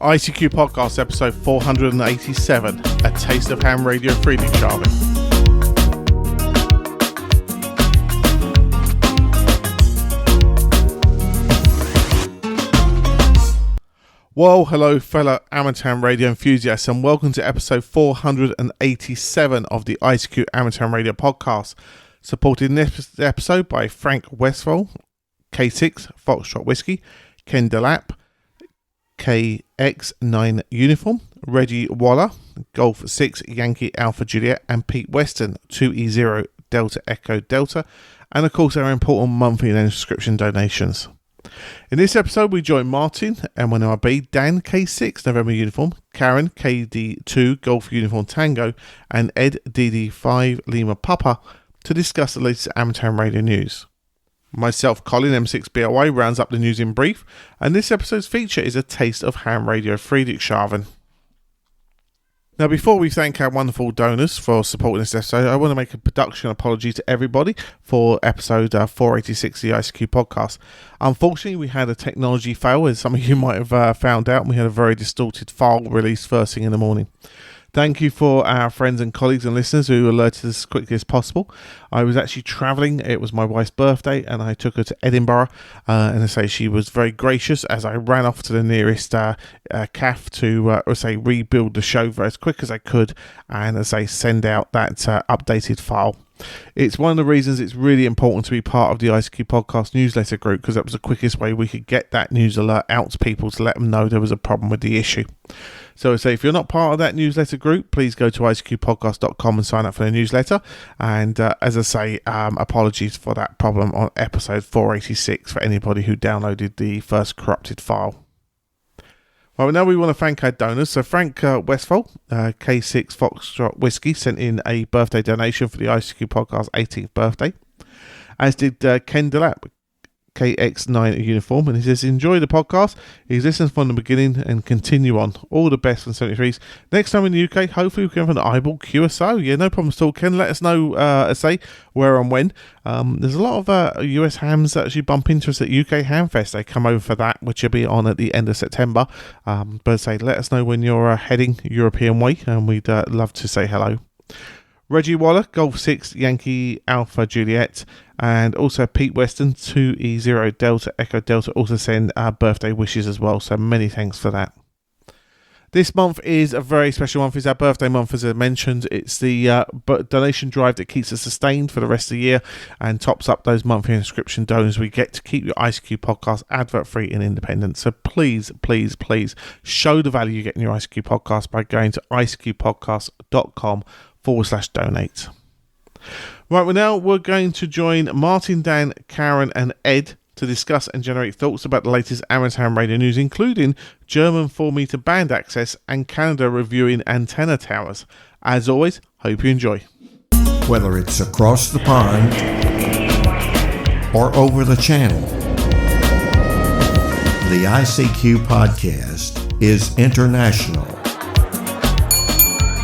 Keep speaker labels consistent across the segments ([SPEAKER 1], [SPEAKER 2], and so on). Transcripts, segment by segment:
[SPEAKER 1] ICQPodcast episode 487, A Taste of Ham Radio Friedrichshafen. Well, hello fellow amateur ham radio enthusiasts, and welcome to episode 487 of the ICQ Amateur Ham Radio Podcast, supported in this episode by Frank Westphal, K6 Foxtrot Whiskey, Ken Delap, KX9 Uniform, Reggie Waller, Golf 6 Yankee Alpha Juliet, and Pete Weston, 2E0 Delta Echo Delta, and of course our important monthly and subscription donations. In this episode we join Martin M1MRB, Dan K6 November Uniform, Caryn KD2 Golf Uniform Tango, and Ed DD5 Lima Papa to discuss the latest amateur ham radio news. Myself, Colin M6BLY, rounds up the news in brief, and this episode's feature is a taste of ham radio Friedrichshafen. Now, before we thank our wonderful donors for supporting this episode, I want to make a production apology to everybody for episode 486 of the ICQ podcast. Unfortunately, we had a technology fail, as some of you might have found out, and we had a very distorted file released first thing in the morning. Thank you for our friends and colleagues and listeners who alerted us as quickly as possible. I was actually travelling. It was my wife's birthday and I took her to Edinburgh. And I say she was very gracious as I ran off to the nearest CAF to rebuild the show as quick as I could. And as I send out that updated file. It's one of the reasons it's really important to be part of the ICQ Podcast newsletter group, because that was the quickest way we could get that news alert out to people to let them know there was a problem with the issue. So I say, if you're not part of that newsletter group, please go to ICQPodcast.com and sign up for the newsletter. And as I say, apologies for that problem on episode 486 for anybody who downloaded the first corrupted file. Well, now we want to thank our donors. So Frank Westphal, K6 Foxtrot Whiskey, sent in a birthday donation for the ICQ Podcast 18th birthday, as did Ken Delap, KX9 Uniform, and he says, enjoy the podcast. He's listened from the beginning and continue on. All the best from 73s. Next time in the UK, hopefully we can have an eyeball QSO. Yeah, no problem at all. Ken, let us know, where and when. There's a lot of US hams that actually bump into us at UK Hamfest. They come over for that, which will be on at the end of September. But let us know when you're heading European way, and we'd love to say hello. Reggie Waller, Golf 6 Yankee Alpha Juliet, and also Pete Weston, 2E0 Delta Echo Delta, also send our birthday wishes as well, so many thanks for that. This month is a very special month. It's our birthday month, as I mentioned. It's the donation drive that keeps us sustained for the rest of the year and tops up those monthly subscription donors we get to keep your ICQ podcast advert-free and independent. So please, please, please show the value you get in your ICQ podcast by going to ICQpodcast.com/donate. Right, well now we're going to join Martin, Dan, Caryn and Ed to discuss and generate thoughts about the latest amateur ham radio news, including German 4-meter band access and Canada reviewing antenna towers. As always, hope you enjoy.
[SPEAKER 2] Whether it's across the pond or over the channel, the ICQ Podcast is international.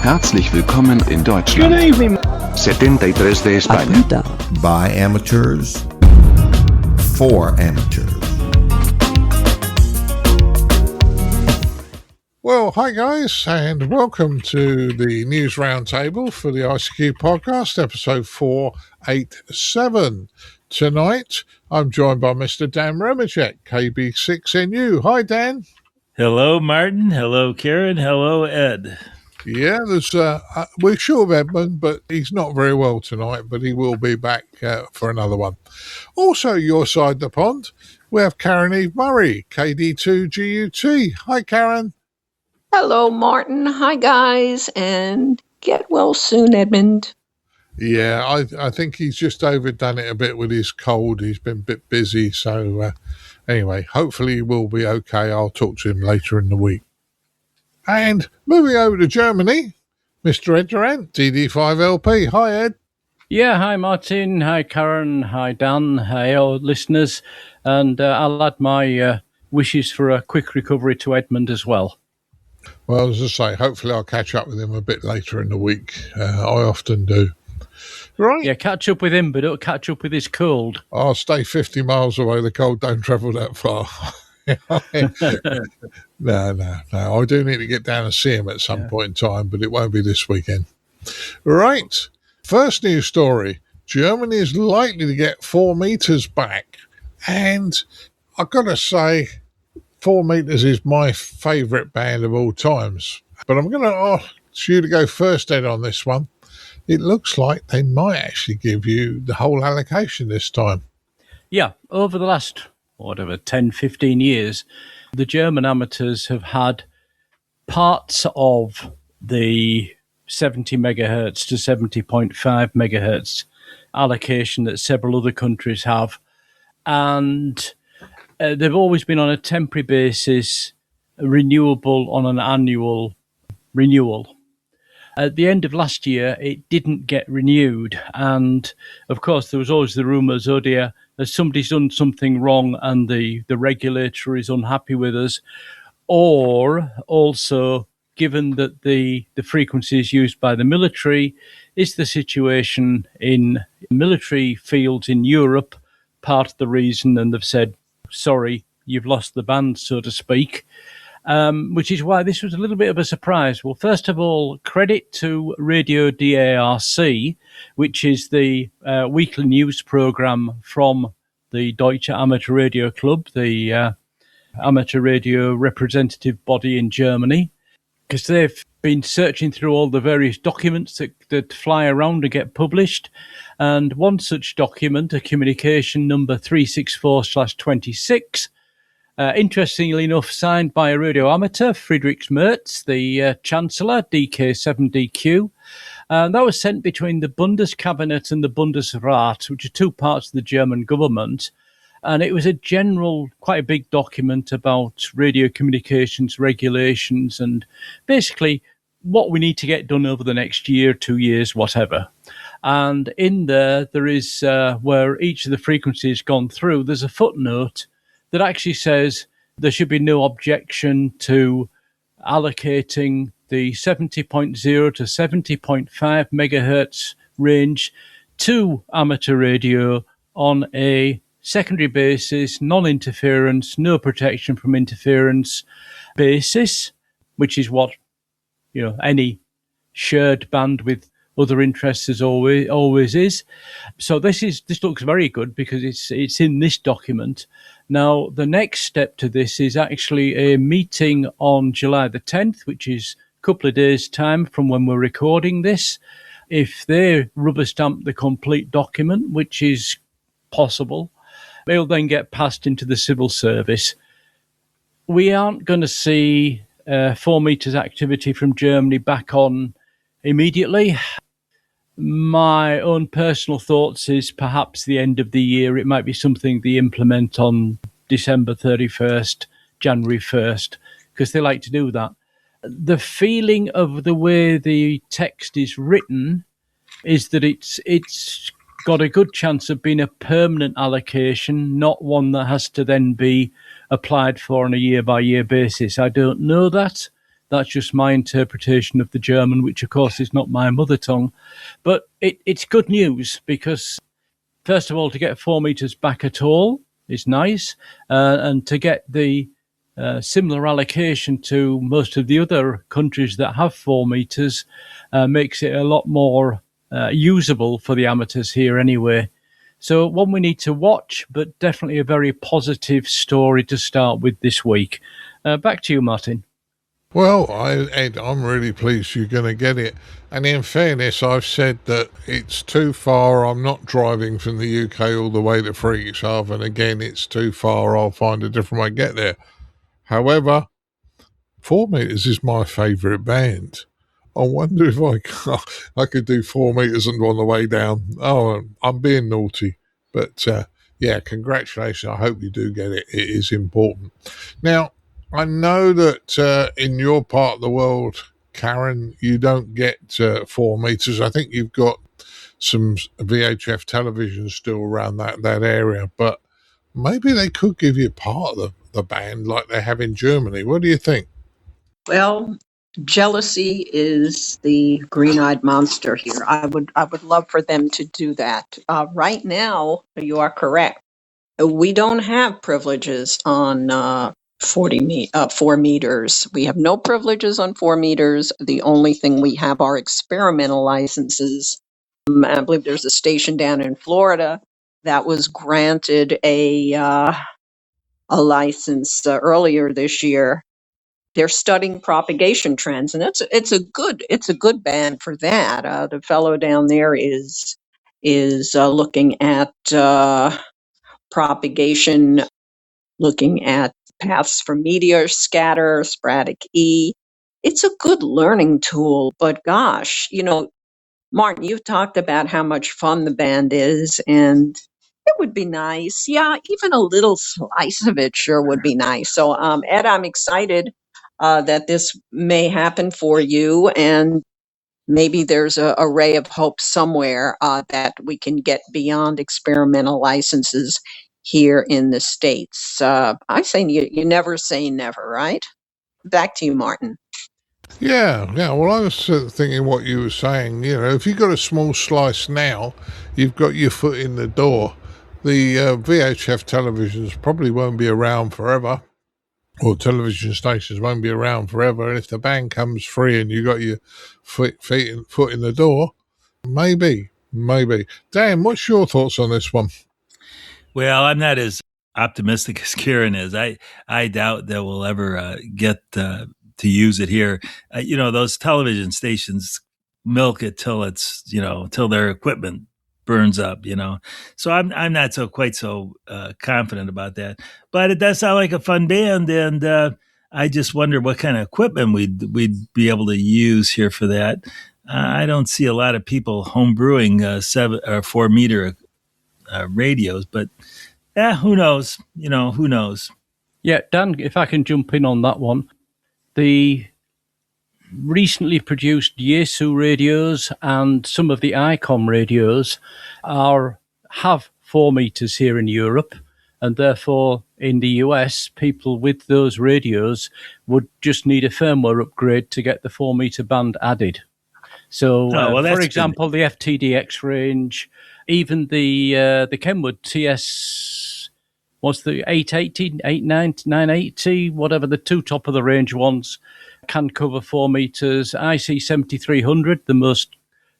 [SPEAKER 3] Herzlich willkommen in Deutschland.
[SPEAKER 4] Good evening.
[SPEAKER 3] 73 de España.
[SPEAKER 2] By amateurs, for amateurs.
[SPEAKER 4] Well, hi guys, and welcome to the News Roundtable for the ICQ Podcast, episode 487. Tonight, I'm joined by Mr. Dan Romanchik KB6NU. Hi, Dan.
[SPEAKER 5] Hello, Martin. Hello, Caryn. Hello, Ed.
[SPEAKER 4] Yeah, we're short of Edmund, but he's not very well tonight, but he will be back for another one. Also, your side of the pond, we have Caryn Eve Murray, KD2GUT. Hi, Caryn.
[SPEAKER 6] Hello, Martin. Hi, guys, and get well soon, Edmund.
[SPEAKER 4] Yeah, I think he's just overdone it a bit with his cold. He's been a bit busy, so anyway, hopefully he will be okay. I'll talk to him later in the week. And moving over to Germany, Mr. Ed Durrant, DD5LP. Hi, Ed.
[SPEAKER 5] Yeah, hi, Martin. Hi, Caryn. Hi, Dan. Hi, all listeners. And I'll add my wishes for a quick recovery to Edmund as well.
[SPEAKER 4] Well, as I say, hopefully I'll catch up with him a bit later in the week. I often do. Right.
[SPEAKER 5] Yeah, catch up with him, but don't catch up with his cold.
[SPEAKER 4] I'll stay 50 miles away. The cold don't travel that far. No. I do need to get down and see him at some point in time, but it won't be this weekend. Right. First news story. Germany is likely to get 4 meters back. And I've got to say, 4 meters is my favourite band of all times. But I'm going to ask you to go first, Ed, on this one. It looks like they might actually give you the whole allocation this time.
[SPEAKER 5] Yeah, over the last, 10, 15 years, the German amateurs have had parts of the 70 megahertz to 70.5 megahertz allocation that several other countries have. And they've always been on a temporary basis, renewable on an annual renewal. At the end of last year, it didn't get renewed. And of course, there was always the rumours, oh dear, somebody's done something wrong and the regulator is unhappy with us. Or also, given that the frequency is used by the military, is the situation in military fields in Europe part of the reason? And they've said, sorry, you've lost the band, so to speak. Which is why this was a little bit of a surprise. Well, first of all, credit to Radio DARC, which is the weekly news program from the Deutsche Amateur Radio Club, the amateur radio representative body in Germany, because they've been searching through all the various documents that fly around and get published. And one such document, a communication number 364/26, interestingly enough, signed by a radio amateur, Friedrichshafen, the Chancellor, DK7DQ. That was sent between the Bundescabinet and the Bundesrat, which are two parts of the German government. And it was a general, quite a big document about radio communications regulations and basically what we need to get done over the next year, 2 years, whatever. And in there is where each of the frequencies gone through, there's a footnote that actually says there should be no objection to allocating the 70.0 to 70.5 megahertz range to amateur radio on a secondary basis, non-interference, no protection from interference basis, which is what any shared band with other interests is always is. So this looks very good because it's in this document. Now, the next step to this is actually a meeting on July the 10th, which is a couple of days' time from when we're recording this. If they rubber stamp the complete document, which is possible, it'll then get passed into the civil service. We aren't going to see 4 meters activity from Germany back on immediately. My own personal thoughts is perhaps the end of the year. It might be something they implement on December 31st, January 1st, because they like to do that. The feeling of the way the text is written is that it's got a good chance of being a permanent allocation, not one that has to then be applied for on a year-by-year basis. I don't know that. That's just my interpretation of the German, which, of course, is not my mother tongue. But it's good news because, first of all, to get 4 meters back at all is nice. And to get the similar allocation to most of the other countries that have 4 meters makes it a lot more usable for the amateurs here anyway. So one we need to watch, but definitely a very positive story to start with this week. Back to you, Martin.
[SPEAKER 4] Well, Ed, I'm really pleased you're going to get it. And in fairness, I've said that it's too far. I'm not driving from the UK all the way to Friedrichshafen. Again, it's too far. I'll find a different way to get there. However, 4 meters is my favourite band. I wonder if I could do 4 meters and on the way down. Oh, I'm being naughty. But, yeah, congratulations. I hope you do get it. It is important. Now, I know that in your part of the world, Caryn, you don't get 4 meters. I think you've got some VHF television still around that area, but maybe they could give you part of the band like they have in Germany. What do you think?
[SPEAKER 6] Well, jealousy is the green-eyed monster here. I would love for them to do that. Right now, you are correct. We don't have privileges on 4 meters. We have no privileges on 4 meters. The only thing we have are experimental licenses. I believe there's a station down in Florida that was granted a license earlier this year. They're studying propagation trends, and it's a good band for that. The fellow down there is looking at propagation, looking at paths for meteor scatter, sporadic E. It's a good learning tool, but gosh, Martin, you've talked about how much fun the band is, and it would be nice. Yeah, even a little slice of it sure would be nice. So, Ed, I'm excited that this may happen for you, and maybe there's a ray of hope somewhere that we can get beyond experimental licenses here in the States. I say you never say never, right? Back to you, Martin.
[SPEAKER 4] Yeah. Well, I was thinking what you were saying. If you've got a small slice now, you've got your foot in the door. The VHF televisions probably won't be around forever, or television stations won't be around forever. And if the band comes free and you got your foot in the door, maybe. Dan, what's your thoughts on this one?
[SPEAKER 7] Well, I'm not as optimistic as Caryn is. I doubt that we'll ever get to use it here. Those television stations milk it till it's till their equipment burns up. So I'm not quite so confident about that. But it does sound like a fun band, and I just wonder what kind of equipment we'd be able to use here for that. I don't see a lot of people homebrewing 7 or 4 meter radios, but who knows? Who knows?
[SPEAKER 5] Yeah, Dan, if I can jump in on that one. The recently produced Yaesu radios and some of the ICOM radios have 4 meters here in Europe, and therefore in the US, people with those radios would just need a firmware upgrade to get the 4 meter band added. So, for example, the FTDX range, even the Kenwood TS, what's the 880, 980, whatever, the two top of the range ones, can cover 4 meters. IC 7300, the most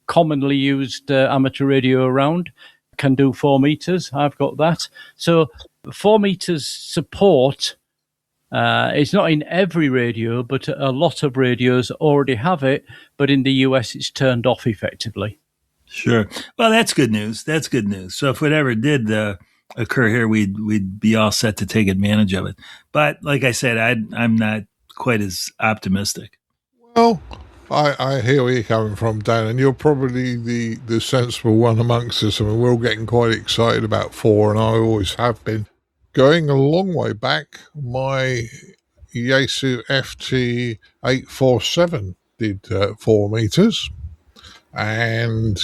[SPEAKER 5] commonly used amateur radio around, can do 4 meters. I've got that. So 4 meters support is not in every radio, but a lot of radios already have it. But in the US, it's turned off effectively.
[SPEAKER 7] Sure. Well, that's good news. So if whatever did occur here, we'd be all set to take advantage of it. But like I said, I'm not quite as optimistic.
[SPEAKER 4] Well, I hear where you're coming from, Dan, and you're probably the sensible one amongst us. I mean, we're all getting quite excited about 4, and I always have been. Going a long way back, my Yaesu FT847 did 4 meters, and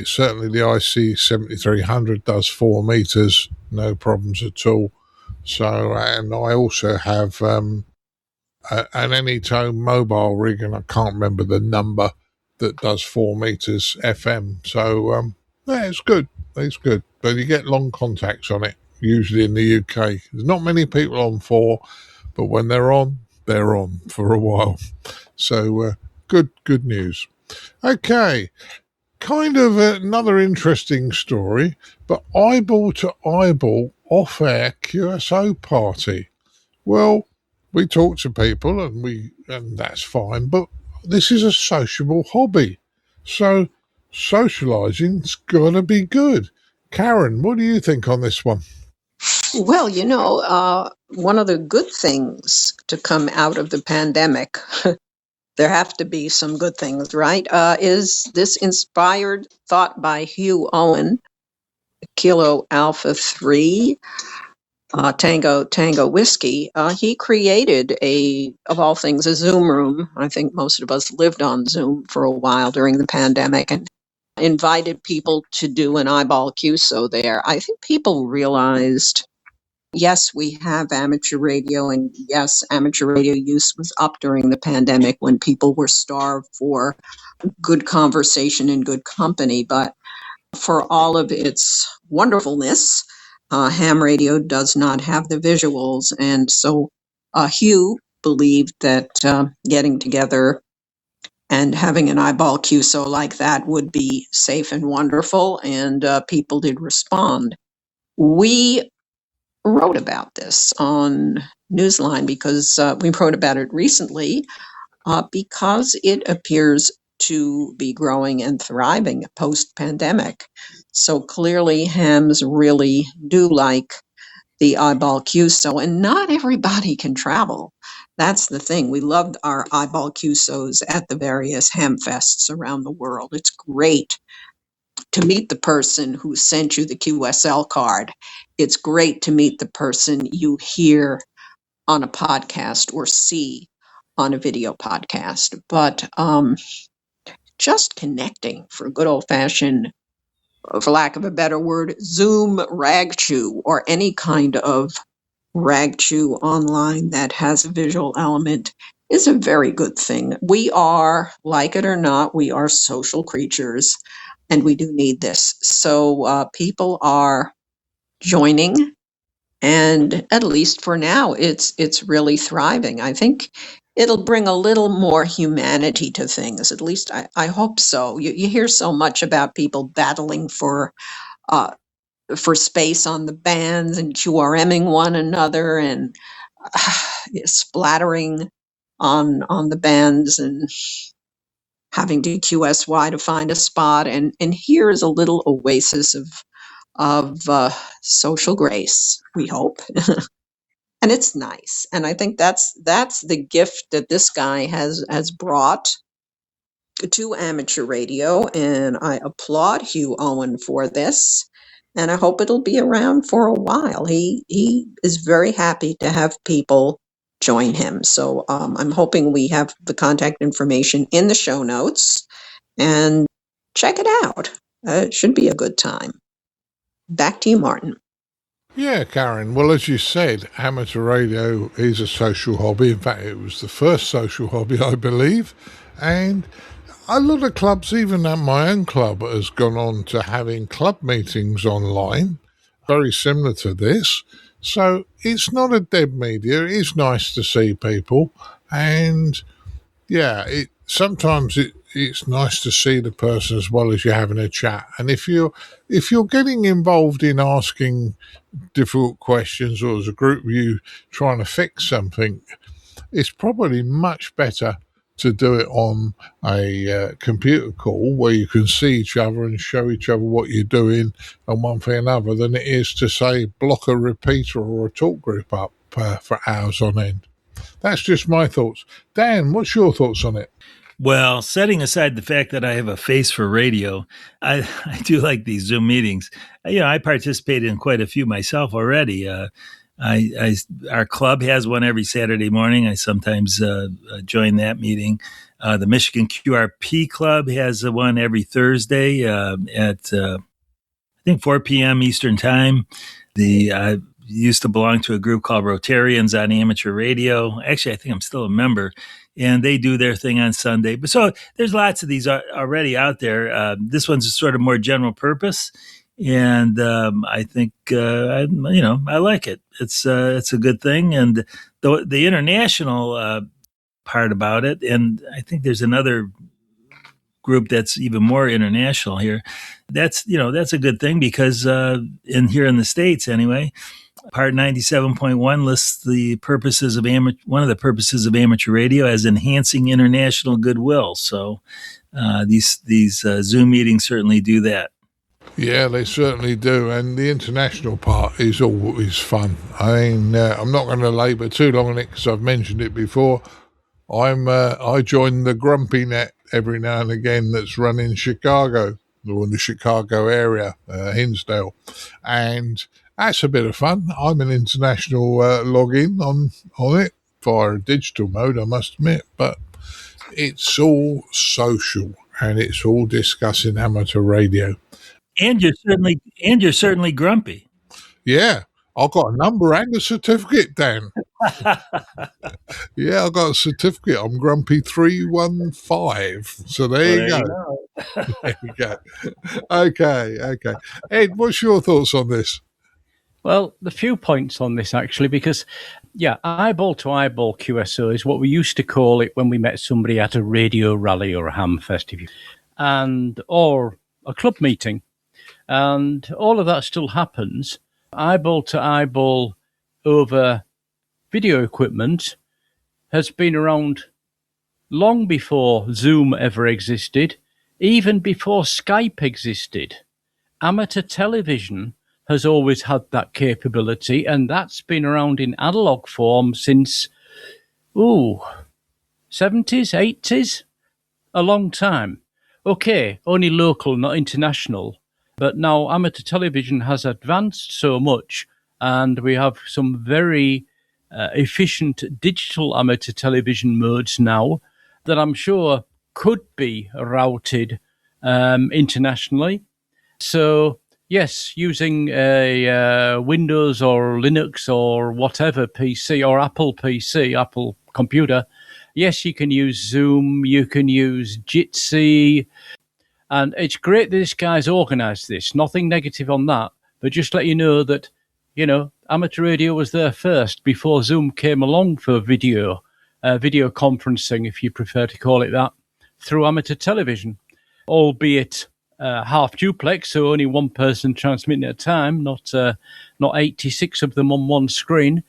[SPEAKER 4] certainly the IC 7300 does 4 meters, no problems at all. So, and I also have an Anytone mobile rig, and I can't remember the number, that does 4 meters FM. So, it's good. But you get long contacts on it, usually in the UK. There's not many people on 4, but when they're on for a while. So, good news. Okay. Kind of another interesting story, but eyeball to eyeball off-air QSO party. Well, we talk to people and that's fine, but this is a sociable hobby. So socializing's gotta be good. Caryn, what do you think on this one?
[SPEAKER 6] Well, one of the good things to come out of the pandemic, there have to be some good things, right? Is this inspired thought by Hugh Owen, Kilo Alpha 3, Tango Whiskey. He created of all things, a Zoom room. I think most of us lived on Zoom for a while during the pandemic, and invited people to do an eyeball QSO there. I think people realized, yes, we have amateur radio, and yes, amateur radio use was up during the pandemic when people were starved for good conversation and good company. But for all of its wonderfulness, Ham radio does not have the visuals. And so Hugh believed that getting together and having an eyeball QSO like that would be safe and wonderful, and people did respond. We wrote about this on Newsline because we wrote about it recently because it appears to be growing and thriving post-pandemic. So clearly hams really do like the eyeball QSO, and not everybody can travel. That's the thing. We loved our eyeball QSOs at the various ham fests around the world. It's great to meet the person who sent you the QSL card. It's great to meet the person you hear on a podcast or see on a video podcast. But just connecting for a good old-fashioned, for lack of a better word, Zoom ragchew or any kind of ragchew online that has a visual element is a very good thing. We are, like it or not, we are social creatures, and we do need this. So people are joining, and at least for now, it's really thriving. I think it'll bring a little more humanity to things. At least I hope so. You hear so much about people battling for space on the bands and QRMing one another and splattering on the bands and having to QSY to find a spot. And here is a little oasis of social grace, we hope. And it's nice. And I think that's the gift that this guy has brought to amateur radio. And I applaud Hugh Owen for this. And I hope it'll be around for a while. He is very happy to have people join him. So I'm hoping we have the contact information in the show notes, and check it out. It should be a good time. Back to you, Martin.
[SPEAKER 4] Yeah, Caryn. Well, as you said, amateur radio is a social hobby. In fact, it was the first social hobby, I believe. And a lot of clubs, even at my own club, has gone on to having club meetings online, very similar to this. So it's not a dead media. It is nice to see people. And yeah, sometimes it's nice to see the person as well as you're having a chat. And if you're getting involved in asking difficult questions, or as a group of you trying to fix something, it's probably much better to do it on a computer call where you can see each other and show each other what you're doing and one thing or another than it is to, say, block a repeater or a talk group up for hours on end. That's just my thoughts. Dan, what's your thoughts on it?
[SPEAKER 7] Well, setting aside the fact that I have a face for radio, I do like these Zoom meetings. I participated in quite a few myself already. Our club has one every Saturday morning. I sometimes join that meeting. The Michigan QRP Club has one every Thursday at I think 4 p.m. Eastern Time. I used to belong to a group called Rotarians on Amateur Radio. Actually, I think I'm still a member, and they do their thing on Sunday. But so there's lots of these already out there. This one's sort of more general purpose. And I think I like it. It's a good thing, and the international part about it, and I think there's another group that's even more international here. That's a good thing because here in the States anyway, Part 97.1 lists the purposes of one of the purposes of amateur radio as enhancing international goodwill. So these Zoom meetings certainly do that.
[SPEAKER 4] Yeah, they certainly do, and the international part is always fun. I mean, I'm not going to labour too long on it because I've mentioned it before. I join the Grumpy Net every now and again that's run in Chicago, or in the Chicago area, Hinsdale, and that's a bit of fun. I'm an international login on it via digital mode, I must admit, but it's all social and it's all discussing amateur radio.
[SPEAKER 7] And you're certainly grumpy.
[SPEAKER 4] Yeah, I've got a number and a certificate, Dan. Yeah, I've got a certificate. I'm Grumpy 315. So there you go. There you go. Okay. Ed, what's your thoughts on this?
[SPEAKER 5] Well, the few points on this actually, because eyeball to eyeball QSO is what we used to call it when we met somebody at a radio rally or a ham festival, or a club meeting, and all of that still happens. Eyeball to eyeball over video equipment has been around long before Zoom ever existed, even before Skype existed. Amateur television has always had that capability, and that's been around in analog form since, 70s, 80s? A long time. Okay, only local, not international. But now amateur television has advanced so much, and we have some very efficient digital amateur television modes now that I'm sure could be routed internationally. So, yes, using a Windows or Linux or whatever PC or Apple PC, Apple computer, yes, you can use Zoom, you can use Jitsi, and it's great that this guy's organised this. Nothing negative on that, but just let you know that, amateur radio was there first before Zoom came along for video conferencing, if you prefer to call it that, through amateur television, albeit half duplex, so only one person transmitting at a time, not 86 of them on one screen.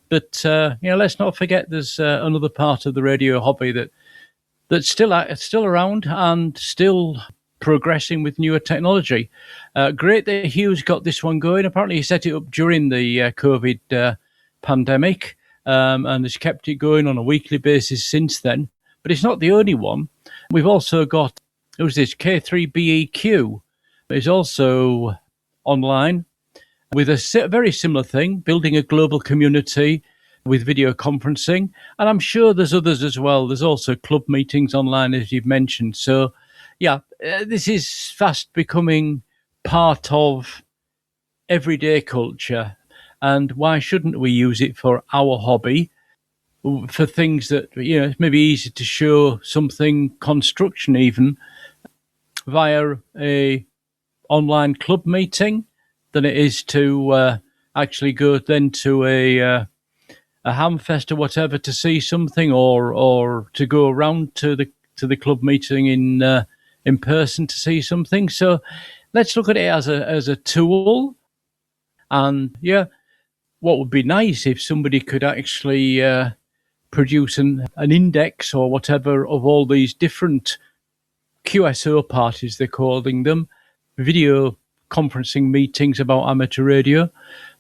[SPEAKER 5] But let's not forget there's another part of the radio hobby that's still around and still progressing with newer technology. Great that Hugh's got this one going. Apparently he set it up during the COVID pandemic and has kept it going on a weekly basis since then. But it's not the only one. We've also got, who's this, K3BEQ is also online with a very similar thing, building a global community with video conferencing. And I'm sure there's others as well. There's also club meetings online, as you've mentioned. So, this is fast becoming part of everyday culture. And why shouldn't we use it for our hobby, for things that, it's maybe easy to show something, construction even, via a online club meeting than it is to actually go then to a hamfest or whatever to see something, or to go around to the club meeting in person to see something. So let's look at it as a tool. And what would be nice if somebody could actually produce an index or whatever of all these different QSO parties, they're calling them, video conferencing meetings about amateur radio.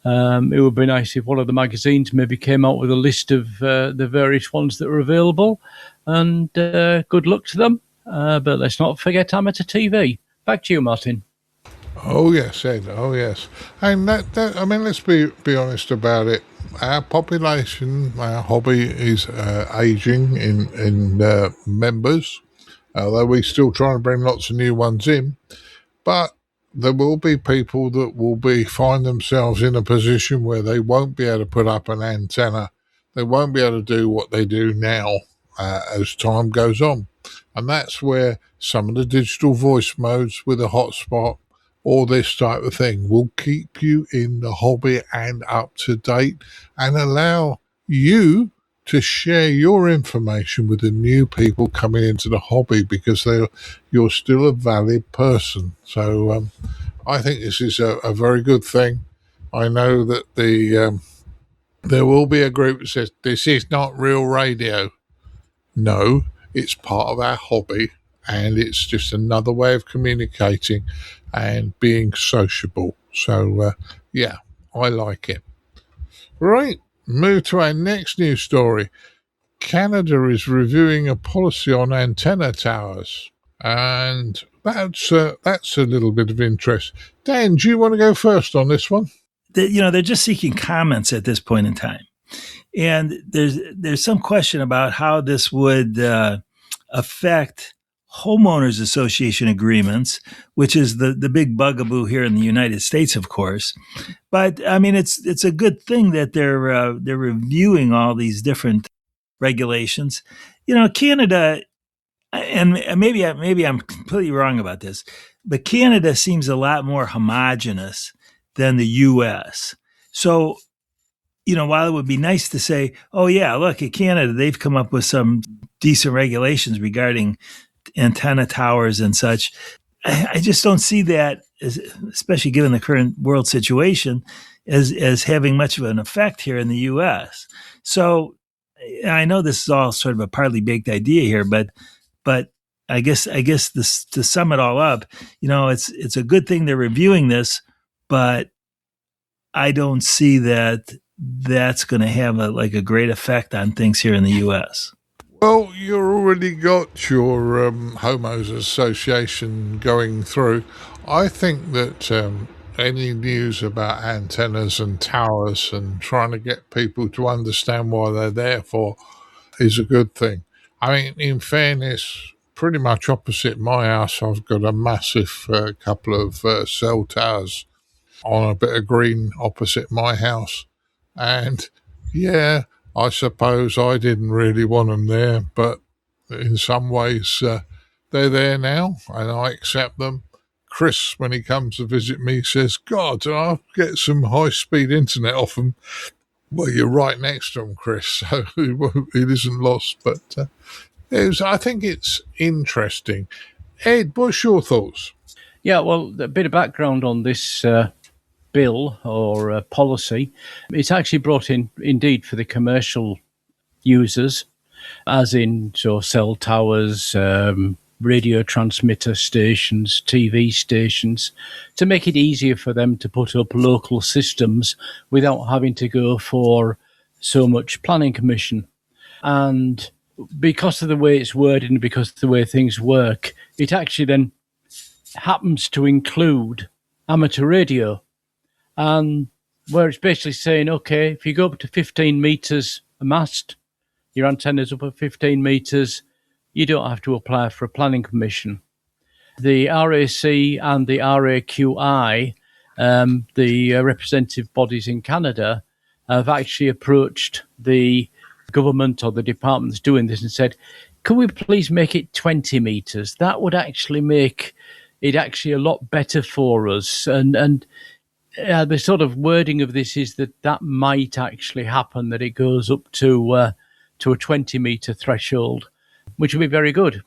[SPEAKER 5] It would be nice if one of the magazines maybe came out with a list of the various ones that are available, and good luck to them. But let's not forget amateur TV. Back to you, Martin.
[SPEAKER 4] Oh yes, Ed. Oh yes, and that I mean, let's be honest about it. Our population, our hobby is aging in members. Although we still try to bring lots of new ones in, but there will be people that will find themselves in a position where they won't be able to put up an antenna. They won't be able to do what they do now as time goes on. And that's where some of the digital voice modes with a hotspot or this type of thing will keep you in the hobby and up to date and allow you to share your information with the new people coming into the hobby, because you're still a valid person. So I think this is a very good thing. I know that there will be a group that says this is not real radio. No, it's part of our hobby, and it's just another way of communicating and being sociable. So I like it. Right, move to our next news story. Canada is reviewing a policy on antenna towers, and that's a little bit of interest. Dan, do you want to go first on this one?
[SPEAKER 7] They're just seeking comments at this point in time, and there's some question about how this would affect homeowners association agreements, which is the big bugaboo here in the United States, of course. But I mean, it's a good thing that they're reviewing all these different regulations. Canada, and maybe I'm completely wrong about this, but Canada seems a lot more homogenous than the U.S. So, while it would be nice to say, oh, yeah, look, at Canada, they've come up with some decent regulations regarding antenna towers and such, I just don't see that, especially given the current world situation, as having much of an effect here in the U.S. So I know this is all sort of a partly baked idea here, but I guess this, to sum it all up, it's a good thing they're reviewing this, but I don't see that that's going to have a great effect on things here in the U.S.
[SPEAKER 4] Well, you've already got your Homos Association going through. I think that any news about antennas and towers and trying to get people to understand what they're there for is a good thing. I mean, in fairness, pretty much opposite my house, I've got a massive couple of cell towers on a bit of green opposite my house. And yeah, I suppose I didn't really want them there, but in some ways they're there now and I accept them. Chris, when he comes to visit me, says, God, I'll get some high-speed internet off them. Well, you're right next to them, Chris, so it isn't lost. But I think it's interesting. Ed, what's your thoughts?
[SPEAKER 5] Yeah, well, a bit of background on this bill or policy. It's actually brought in, indeed, for the commercial users, as in cell towers, radio transmitter stations, TV stations, to make it easier for them to put up local systems without having to go for so much planning permission. And because of the way it's worded and because of the way things work, it actually then happens to include amateur radio. And where it's basically saying, okay, if you go up to 15 meters a mast, your antenna's up at 15 meters, you don't have to apply for a planning permission. The RAC and the RAQI, the representative bodies in Canada, have actually approached the government or the department that's doing this and said, can we please make it 20 meters? That would actually make it actually a lot better for us. And the sort of wording of this is that might actually happen, that it goes up to a 20-meter threshold, which would be very good.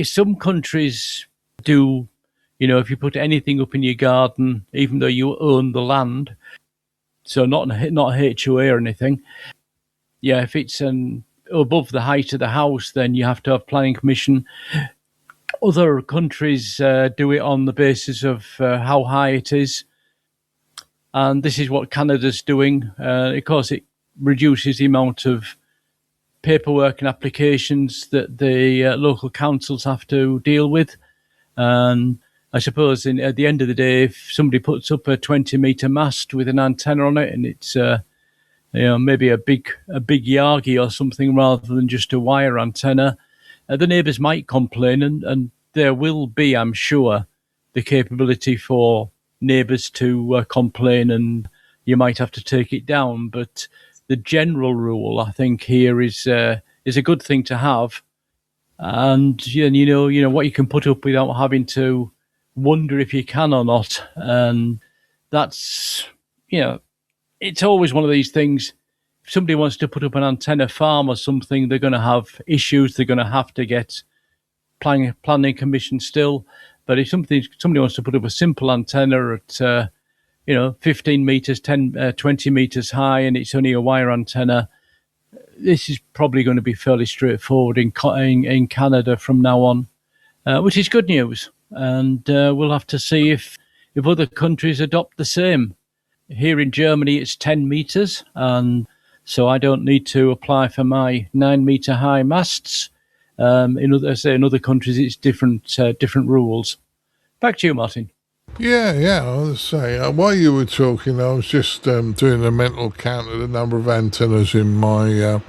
[SPEAKER 5] Some countries do, if you put anything up in your garden, even though you own the land, so not HOA or anything, yeah, if it's above the height of the house, then you have to have planning permission. Other countries do it on the basis of how high it is. And this is what Canada's doing. Of course, it reduces the amount of paperwork and applications that the local councils have to deal with. And I suppose at the end of the day, if somebody puts up a 20-meter mast with an antenna on it and it's maybe a big Yagi or something rather than just a wire antenna, the neighbours might complain, and there will be, I'm sure, the capability for neighbours to complain, and you might have to take it down. But the general rule, I think, here is a good thing to have, and what you can put up without having to wonder if you can or not. And that's it's always one of these things. If somebody wants to put up an antenna farm or something, they're going to have issues. They're going to have to get planning commission still. But if somebody wants to put up a simple antenna at 15 meters, 20 meters high, and it's only a wire antenna, this is probably going to be fairly straightforward in Canada from now on, which is good news. And we'll have to see if other countries adopt the same. Here in Germany, it's 10 meters, and so I don't need to apply for my 9-meter high masts. In other countries, it's different rules. Back to you, Martin.
[SPEAKER 4] Yeah. I was saying, while you were talking, I was just doing a mental count of the number of antennas in my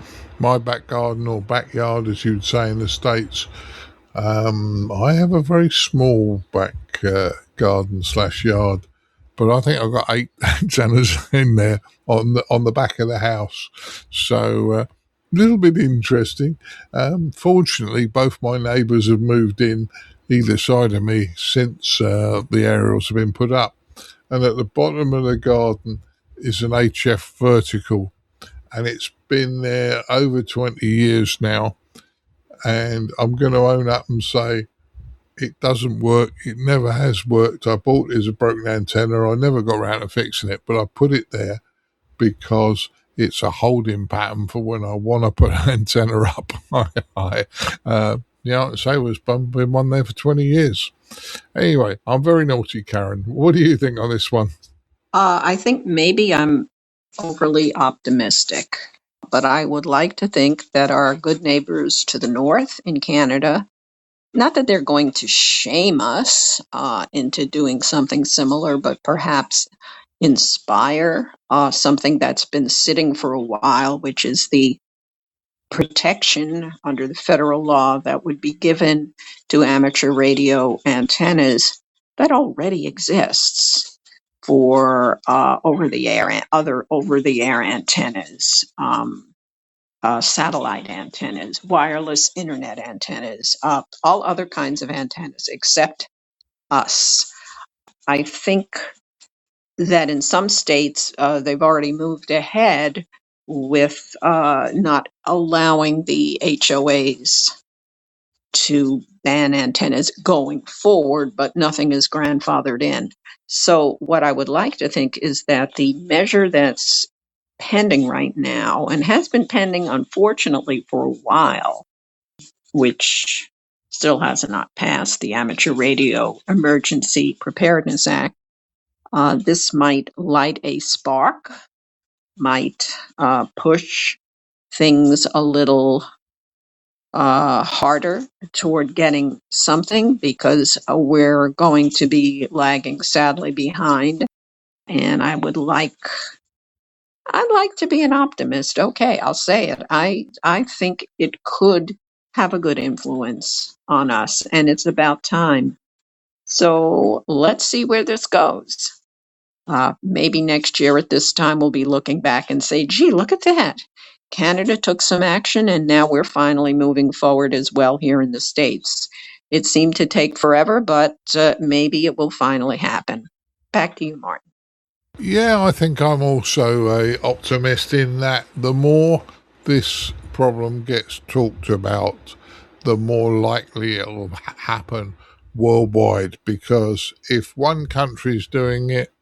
[SPEAKER 4] back garden, or backyard, as you'd say in the States. I have a very small back garden / yard, but I think I've got 8 antennas in there on the back of the house. So a little bit interesting. Fortunately, both my neighbours have moved in either side of me since the aerials have been put up. And at the bottom of the garden is an HF vertical, and it's been there over 20 years now. And I'm going to own up and say it doesn't work. It never has worked. I bought it as a broken antenna. I never got around to fixing it, but I put it there because it's a holding pattern for when I want to put an antenna up. Say was been one there for 20 years. Anyway, I'm very naughty, Caryn. What do you think on this one?
[SPEAKER 6] I think maybe I'm overly optimistic, but I would like to think that our good neighbors to the north in Canada, not that they're going to shame us into doing something similar, but perhaps inspire something that's been sitting for a while, which is the protection under the federal law that would be given to amateur radio antennas that already exists for other over-the-air antennas, satellite antennas, wireless internet antennas, all other kinds of antennas except us. I think that in some states they've already moved ahead with not allowing the HOAs to ban antennas going forward, but nothing is grandfathered in. So what I would like to think is that the measure that's pending right now, and has been pending unfortunately for a while, which still has not passed, the Amateur Radio Emergency Preparedness Act, this might light a spark, might push things a little harder toward getting something, because we're going to be lagging sadly behind. And I'd like to be an optimist. Okay, I'll say it. I think it could have a good influence on us, and it's about time. So let's see where this goes. Maybe next year at this time we'll be looking back and say, gee, look at that. Canada took some action, and now we're finally moving forward as well here in the States. It seemed to take forever, but maybe it will finally happen. Back to you, Martin.
[SPEAKER 4] Yeah, I think I'm also an optimist in that the more this problem gets talked about, the more likely it will happen worldwide. Because if one country is doing it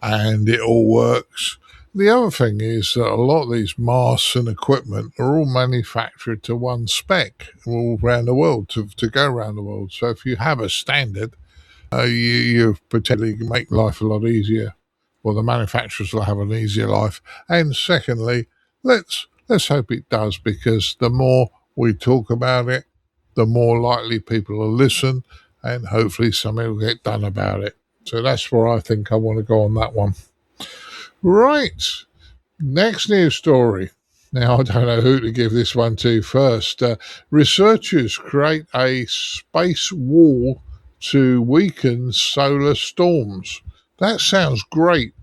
[SPEAKER 4] and it all works, the other thing is that a lot of these masks and equipment are all manufactured to one spec all around the world, to go around the world. So if you have a standard, you potentially make life a lot easier. Well, the manufacturers will have an easier life. And secondly, let's hope it does, because the more we talk about it, the more likely people will listen, and hopefully something will get done about it. So that's where I think I want to go on that one. Right. Next news story. Now, I don't know who to give this one to first. Researchers create a space wall to weaken solar storms. That sounds great,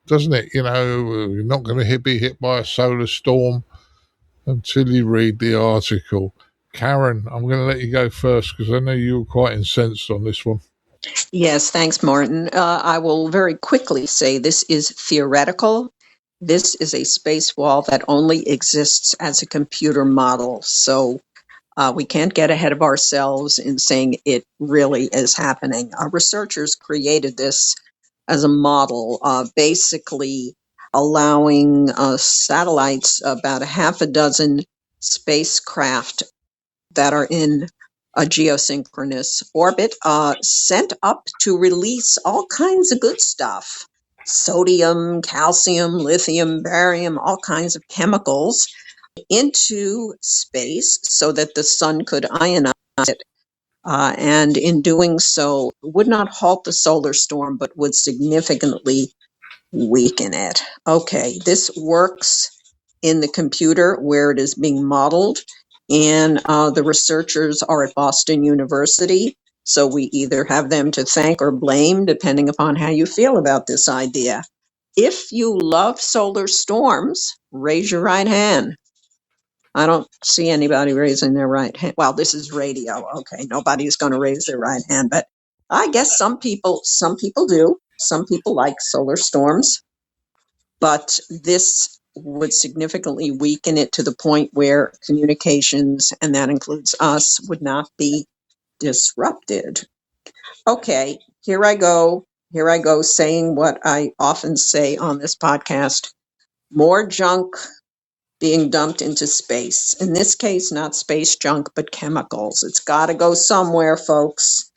[SPEAKER 4] doesn't it? You know, you're not going to be hit by a solar storm until you read the article. Caryn, I'm going to let you go first because I know you were quite incensed on this one.
[SPEAKER 6] Yes, thanks, Martin. I will very quickly say this is theoretical. This is a space wall that only exists as a computer model. So we can't get ahead of ourselves in saying it really is happening. Our researchers created this as a model, basically allowing satellites, about a half a dozen spacecraft that are in a geosynchronous orbit, sent up to release all kinds of good stuff. Sodium, calcium, lithium, barium, all kinds of chemicals into space so that the sun could ionize it. And in doing so, would not halt the solar storm, but would significantly weaken it. Okay, this works in the computer where it is being modeled, and the researchers are at Boston University, so we either have them to thank or blame, depending upon how you feel about this idea. If you love solar storms, raise your right hand. I don't see anybody raising their right hand. Well, this is radio. Okay, nobody's going to raise their right hand, but I guess some people do. Some people like solar storms. but this would significantly weaken it to the point where communications, and that includes us, would not be disrupted. Okay, here I go saying what I often say on this podcast: more junk being dumped into space. In this case, not space junk, but chemicals. It's got to go somewhere, folks.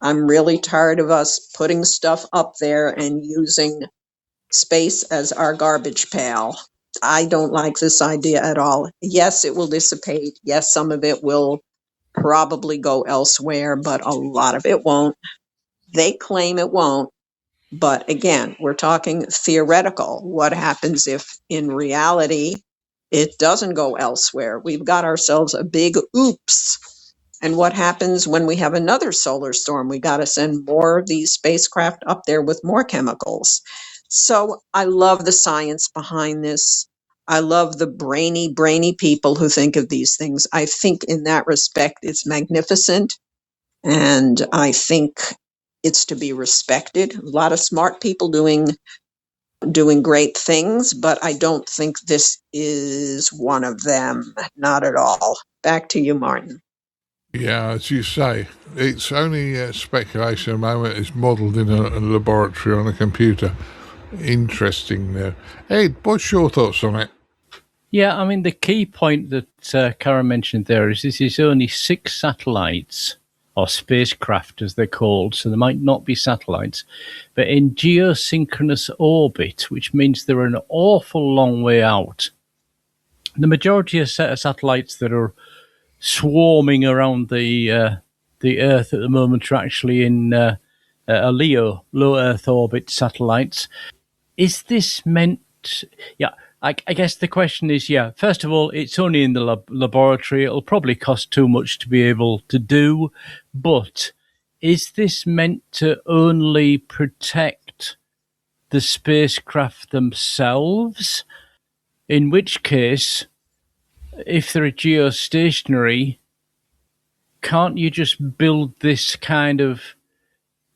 [SPEAKER 6] I'm really tired of us putting stuff up there and using space as our garbage pail. I don't like this idea at all. Yes, it will dissipate. Yes, some of it will probably go elsewhere, but a lot of it won't. They claim it won't. But again, we're talking theoretical. What happens if in reality it doesn't go elsewhere? We've got ourselves a big oops. And what happens when we have another solar storm? We got to send more of these spacecraft up there with more chemicals. So I love the science behind this. I love the brainy people who think of these things. I think in that respect, it's magnificent. And I think it's to be respected. A lot of smart people doing great things, but I don't think this is one of them. Not at all. Back to you, Martin.
[SPEAKER 4] Yeah, as you say, it's only speculation at the moment. It's modelled in a laboratory on a computer. Interesting there. Ed, what's your thoughts on it?
[SPEAKER 5] Yeah, I mean, the key point that Caryn mentioned there is this is only 6 satellites, or spacecraft as they're called, so they might not be satellites, but in geosynchronous orbit, which means they're an awful long way out. The majority of satellites that are swarming around the Earth at the moment are actually in a LEO, low Earth orbit satellites. Is this meant? Yeah, I guess the question is, first of all, it's only in the laboratory. It'll probably cost too much to be able to do. But is this meant to only protect the spacecraft themselves? In which case, if they're geostationary, can't you just build this kind of,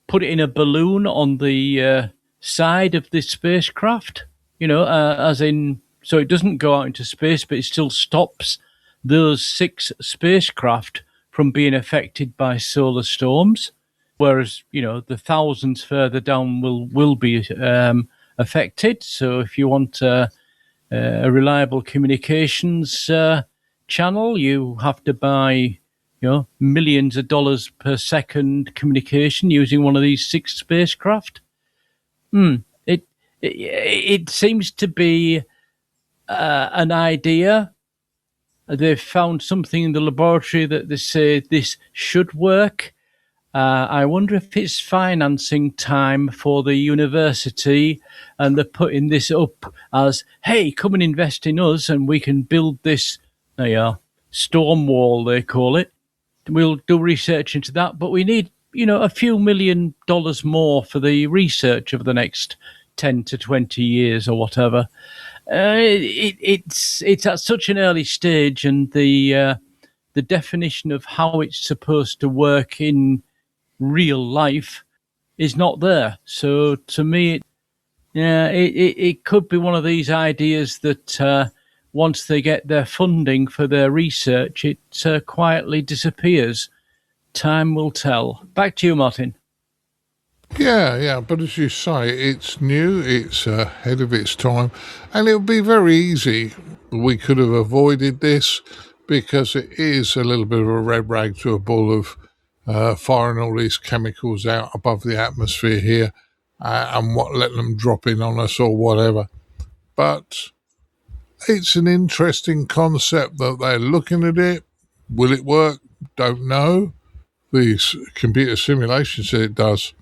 [SPEAKER 5] put it in a balloon on the side of the spacecraft? As in, so it doesn't go out into space, but it still stops those 6 spacecraft from being affected by solar storms. Whereas, the thousands further down will be affected. So if you want a reliable communications channel, you have to buy, millions of dollars per second communication using one of these 6 spacecraft. It seems to be an idea. They've found something in the laboratory that they say this should work. I wonder if it's financing time for the university, and they're putting this up as, hey, come and invest in us and we can build this storm wall, they call it. We'll do research into that, but we need, a few $1 million more for the research of the next 10 to 20 years or whatever. It's at such an early stage, and the definition of how it's supposed to work in real life is not there. So to me, it could be one of these ideas that once they get their funding for their research, it quietly disappears. Time will tell. Back to you, Martin.
[SPEAKER 4] Yeah, but as you say, it's new, it's ahead of its time, and it would be very easy. We could have avoided this because it is a little bit of a red rag to a bull of firing all these chemicals out above the atmosphere here and letting them drop in on us or whatever. But it's an interesting concept that they're looking at it. Will it work? Don't know. These computer simulations said it does.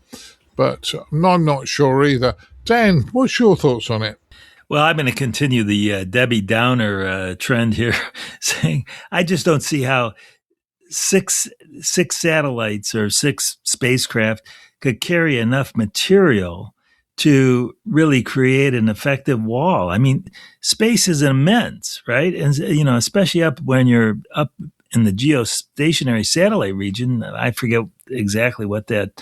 [SPEAKER 4] But I'm not sure either. Dan, what's your thoughts on it?
[SPEAKER 7] Well, I'm going to continue the Debbie Downer trend here, saying I just don't see how six satellites or 6 spacecraft could carry enough material to really create an effective wall. I mean, space is immense, right? And, especially up when you're up in the geostationary satellite region. I forget exactly what that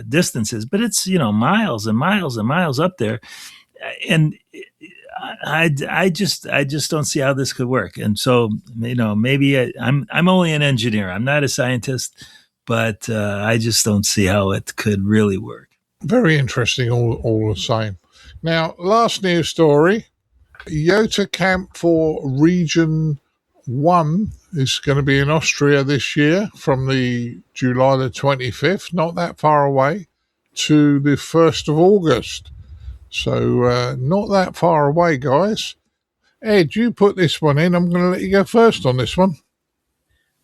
[SPEAKER 7] distance is, but it's, miles and miles and miles up there. and I just don't see how this could work. And so, maybe I'm only an engineer. I'm not a scientist, but I just don't see how it could really work.
[SPEAKER 4] Very interesting, all the same. Now, last news story: YOTA camp for Region 1 is going to be in Austria this year from the July the 25th, not that far away, to the 1st of August. So not that far away, guys. Ed, you put this one in. I'm going to let you go first on this one.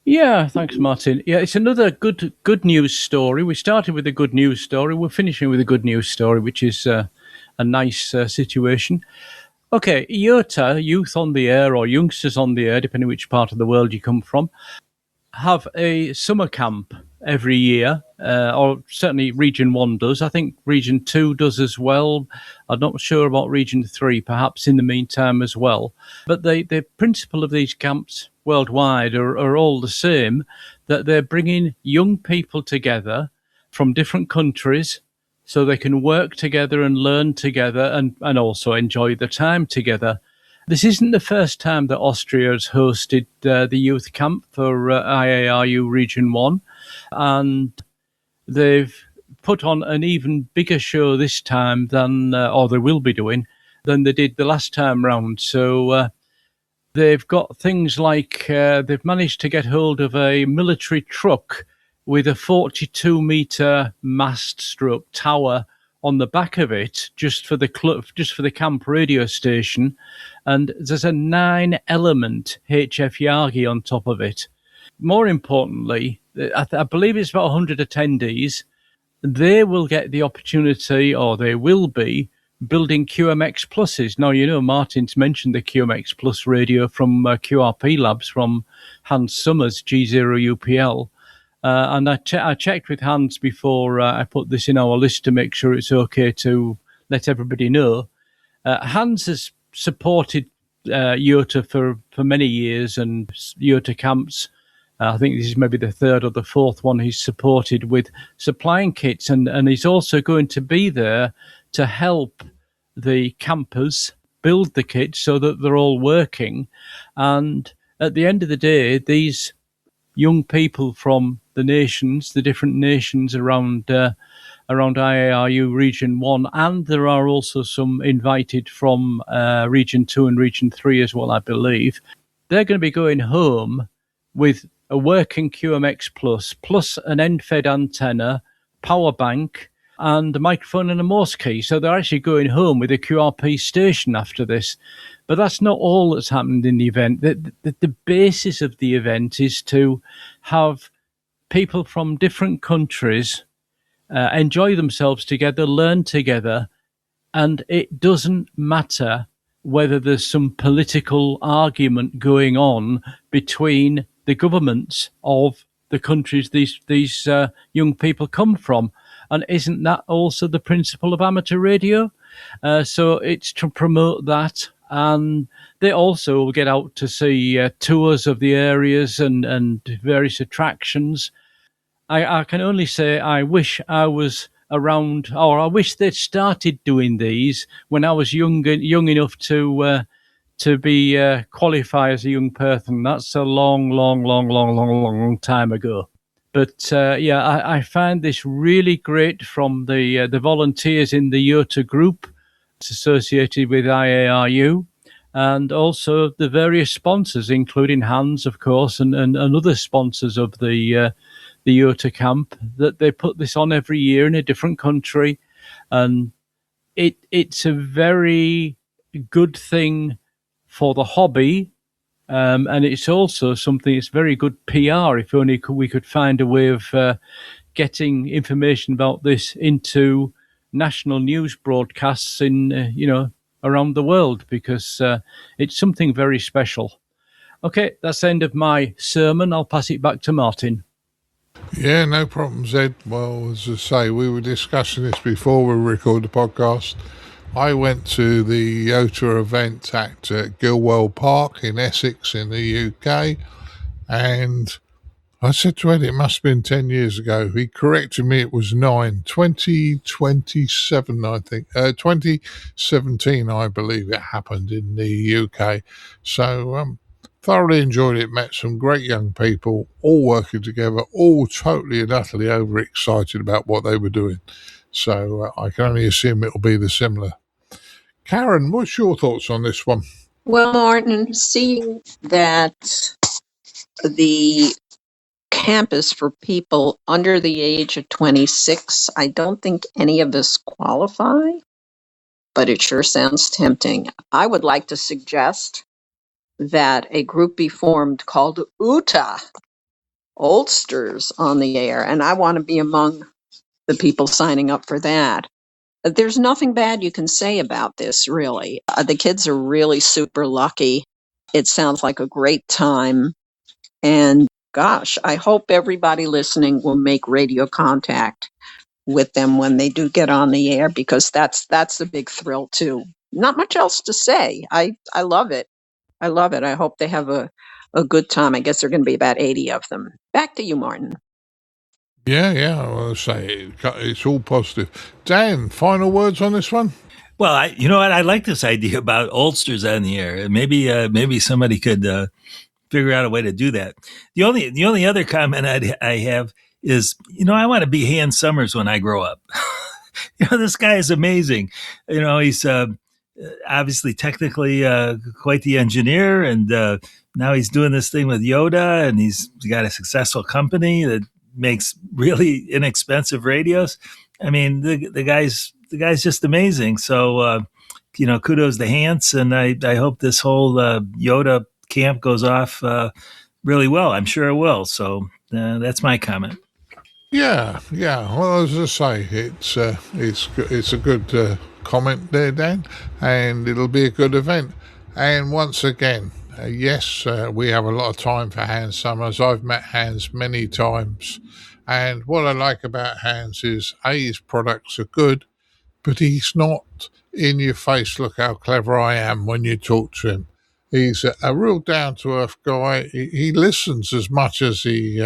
[SPEAKER 5] Yeah, thanks, Martin. Yeah, it's another good news story. We started with a good news story. We're finishing with a good news story, which is a nice situation. Okay, YOTA, Youth on the Air, or Youngsters on the Air, depending which part of the world you come from, have a summer camp every year, or certainly Region 1 does. I think Region 2 does as well. I'm not sure about Region 3, perhaps in the meantime as well. But the principle of these camps worldwide are all the same, that they're bringing young people together from different countries so they can work together and learn together and also enjoy the time together. This isn't the first time that Austria has hosted the youth camp for IARU Region 1, and they've put on an even bigger show this time than, or they will be doing, than they did the last time round. So they've got things like they've managed to get hold of a military truck with a 42-metre mast stroke tower on the back of it, just for the camp radio station, and there's a 9-element HF Yagi on top of it. More importantly, I believe it's about 100 attendees. They will get the opportunity, or they will be, building QMX Pluses. Now, Martin's mentioned the QMX Plus radio from QRP Labs from Hans Summers, G0UPL. And I checked with Hans before I put this in our list to make sure it's okay to let everybody know. Hans has supported YOTA for many years, and YOTA camps. I think this is maybe the third or the fourth one he's supported with supplying kits, and he's also going to be there to help the campers build the kits so that they're all working. And at the end of the day, these young people from the different nations around IARU Region 1, and there are also some invited from Region 2 and Region 3 as well, I believe. They're going to be going home with a working QMX plus an end-fed antenna, power bank, and a microphone and a Morse key. So they're actually going home with a QRP station after this. But that's not all that's happened in the event. The basis of the event is to have people from different countries enjoy themselves together, learn together, and it doesn't matter whether there's some political argument going on between the governments of the countries these young people come from. And isn't that also the principle of amateur radio? So it's to promote that. And they also will get out to see tours of the areas and various attractions. I can only say I wish I was around, or I wish they'd started doing these when I was young enough to be qualify as a young person. That's a long time ago. But I find this really great from the volunteers in the YOTA group. It's associated with IARU, and also the various sponsors, including Hans, of course, and other sponsors of the YOTA camp, that they put this on every year in a different country. And it's a very good thing for the hobby, and it's also something that's very good PR. If only we could find a way of getting information about this into national news broadcasts in around the world, because it's something very special. Okay, that's the end of my sermon. I'll pass it back to Martin.
[SPEAKER 4] Yeah, no problems, Ed. Well, as I say, we were discussing this before we recorded the podcast. I went to the YOTA event at Gilwell Park in Essex in the UK, and I said to Ed, it must have been 10 years ago. He corrected me, it was 2027, I think. 2017, I believe it happened in the UK. So, thoroughly enjoyed it, met some great young people, all working together, all totally and utterly overexcited about what they were doing. So, I can only assume it'll be the similar. Caryn, what's your thoughts on this one?
[SPEAKER 6] Well, Martin, seeing that the camp is for people under the age of 26, I don't think any of us qualify, but it sure sounds tempting. I would like to suggest that a group be formed called YOTA, Oldsters on the Air, and I want to be among the people signing up for that. There's nothing bad you can say about this, really. The kids are really super lucky. It sounds like a great time. And gosh, I hope everybody listening will make radio contact with them when they do get on the air, because that's a big thrill too. Not much else to say. I love it. I love it. I hope they have a good time. I guess there are going to be about 80 of them. Back to you, Martin.
[SPEAKER 4] Yeah, I'll say it's all positive. Dan, final words on this one?
[SPEAKER 7] Well, you know what? I like this idea about oldsters on the air. Maybe somebody could figure out a way to do that. The only other comment I have is, I want to be Hans Summers when I grow up. This guy is amazing. He's obviously technically quite the engineer, and now he's doing this thing with YOTA, and he's got a successful company that makes really inexpensive radios. I mean, the guy's just amazing. So, kudos to Hans, and I hope this whole YOTA camp goes off really well. I'm sure it will. So that's my comment.
[SPEAKER 4] Yeah. Well, as I say, it's a good comment there, Dan, and it'll be a good event. And once again, yes, we have a lot of time for Hans Summers. I've met Hans many times, and what I like about Hans is his products are good, but he's not in your face, look how clever I am when you talk to him. He's a real down-to-earth guy. He listens as much as he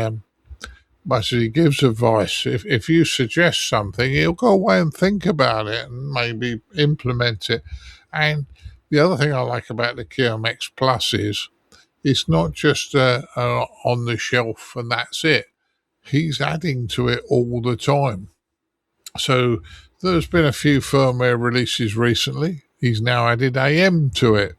[SPEAKER 4] gives advice. If you suggest something, he'll go away and think about it and maybe implement it. And the other thing I like about the QMX Plus is it's not just on the shelf and that's it. He's adding to it all the time. So there's been a few firmware releases recently. He's now added AM to it.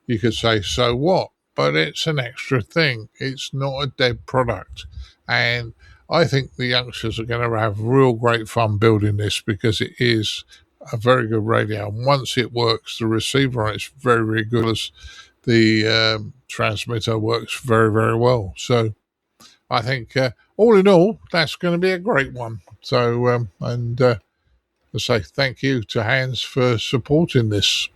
[SPEAKER 4] You could say, so what? But it's an extra thing. It's not a dead product. And I think the youngsters are going to have real great fun building this, because it is a very good radio. And once it works, the receiver on it's very, very good. As the transmitter works very, very well. So I think all in all, that's going to be a great one. So, I say thank you to Hans for supporting this.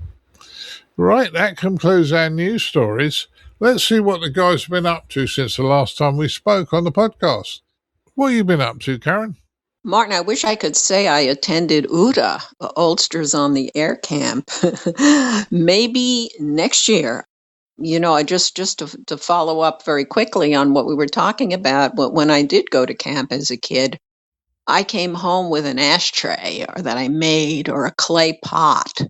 [SPEAKER 4] Right, that concludes our news stories. Let's see what the guys have been up to since the last time we spoke on the podcast. What have you been up to, Caryn?
[SPEAKER 6] Martin, I wish I could say I attended YOTA, Oldsters on the Air Camp. Maybe next year. I just to follow up very quickly on what we were talking about, when I did go to camp as a kid, I came home with an ashtray that I made, or a clay pot.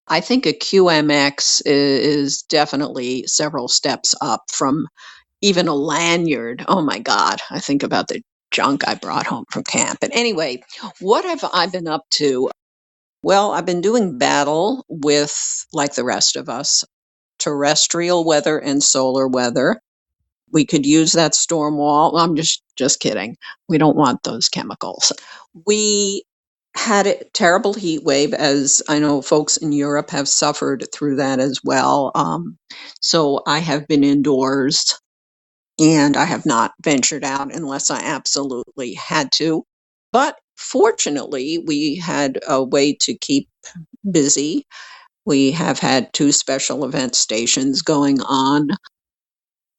[SPEAKER 6] I think a QMX is definitely several steps up from even a lanyard. Oh my God, I think about the junk I brought home from camp. But anyway, what have I been up to? Well, I've been doing battle with, like the rest of us, terrestrial weather and solar weather. We could use that storm wall. I'm just kidding. We don't want those chemicals. We had a terrible heat wave, as I know folks in Europe have suffered through that as well. So I have been indoors, and I have not ventured out unless I absolutely had to. But fortunately, we had a way to keep busy. We have had 2 special event stations going on,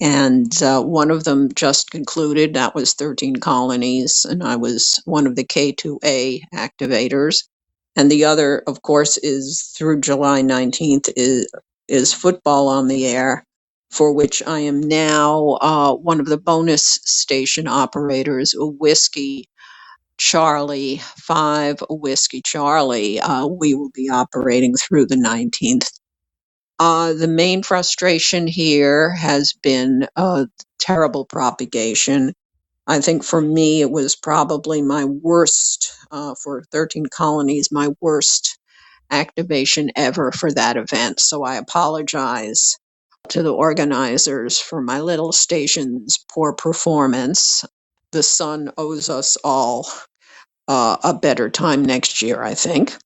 [SPEAKER 6] and one of them just concluded. That was 13 Colonies, and I was one of the K2A activators. And the other, of course, is through July 19th is Football on the Air for which I am now one of the bonus station operators, Whiskey Charlie 5 Whiskey Charlie. We will be operating through the 19th. The main frustration here has been terrible propagation. I think for me, it was probably my worst, for 13 colonies, my worst activation ever for that event. So I apologize to the organizers for my little station's poor performance. The sun owes us all a better time next year, I think.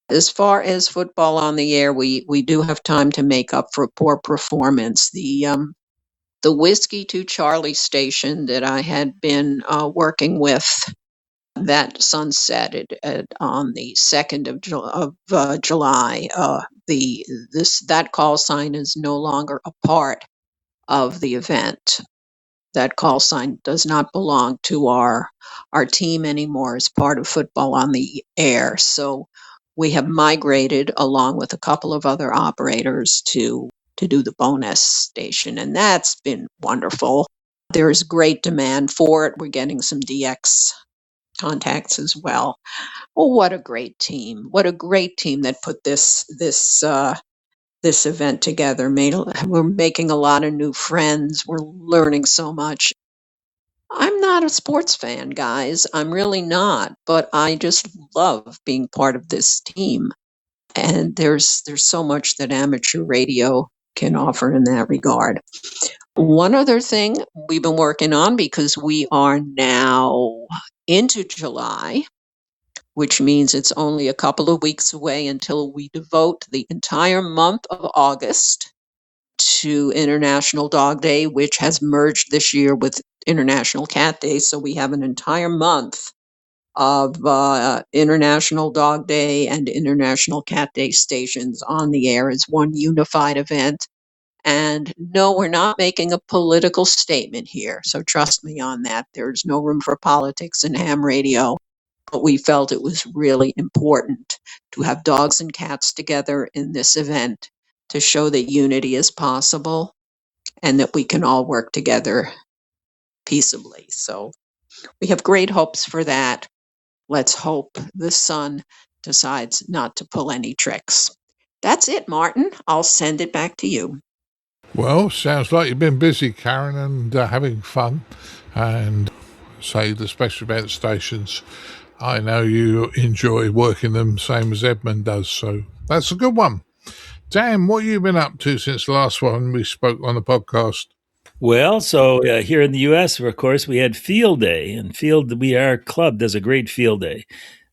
[SPEAKER 6] As far as football on the air, we do have time to make up for poor performance. The Whiskey 2 Charlie station that I had been working with, that sunsetted on the 2nd of July. That call sign is no longer a part of the event. That call sign does not belong to our team anymore as part of football on the air. So we have migrated along with a couple of other operators to do the bonus station, and that's been wonderful. There's great demand for it. We're getting some DX contacts as well. Oh, what a great team. What a great team that put this event together. We're making a lot of new friends. We're learning so much. I'm not a sports fan, guys. I'm really not, but I just love being part of this team. And there's so much that amateur radio can offer in that regard. One other thing we've been working on, because we are now into July, which means it's only a couple of weeks away until we devote the entire month of August to International Dog Day, which has merged this year with International Cat Day. So we have an entire month of International Dog Day and International Cat Day stations on the air as one unified event. And no, we're not making a political statement here. So trust me on that. There's no room for politics in ham radio. But we felt it was really important to have dogs and cats together in this event to show that unity is possible and that we can all work together peaceably. So we have great hopes for that. Let's hope the sun decides not to pull any tricks. That's it, Martin. I'll send it back to you.
[SPEAKER 4] Well, sounds like you've been busy, Caryn, and having fun. And say the special event stations, I know you enjoy working them, same as Edmund does. So that's a good one. Dan, what have you been up to since the last one we spoke on the podcast?
[SPEAKER 7] Well, so here in the U.S., of course, we had Field Day, and our club does a great Field Day.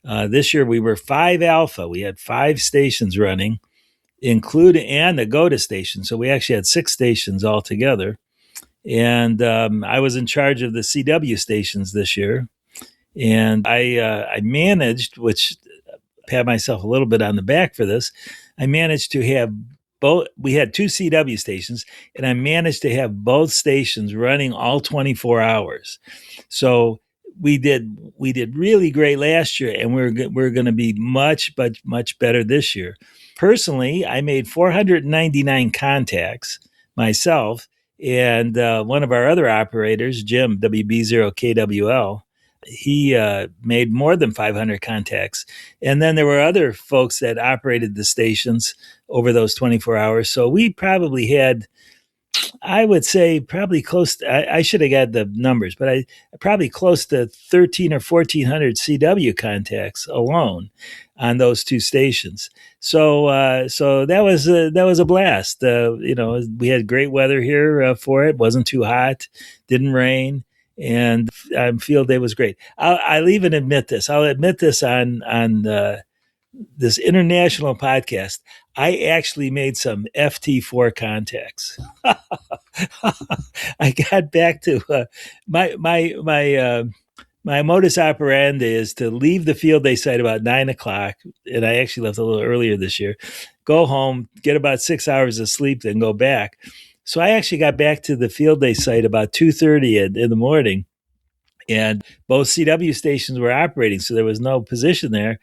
[SPEAKER 7] This year we were 5 Alpha. We had 5 stations running, including and the GOTA station. So we actually had 6 stations altogether. And I was in charge of the CW stations this year. And I managed, which pat myself a little bit on the back for this, I managed to have both. We had 2 CW stations, and I managed to have both stations running all 24 hours. So we did really great last year, and we're going to be much better this year. Personally, I made 499 contacts myself, and one of our other operators, Jim WB0KWL, he made more than 500 contacts. And then there were other folks that operated the stations over those 24 hours. So we probably had, I would say, probably close to, I should have got the numbers, but I probably close to 13 or 1,400 CW contacts alone on those 2 stations. So that was a blast. We had great weather here for it. Wasn't too hot, didn't rain. And Field Day was great. I'll even admit this. I'll admit this on this international podcast. I actually made some FT4 contacts. I got back to my modus operandi is to leave the Field Day site about 9 o'clock, and I actually left a little earlier this year. Go home, get about 6 hours of sleep, then go back. So I actually got back to the Field Day site about 2:30 in the morning, and both CW stations were operating, so there was no position there.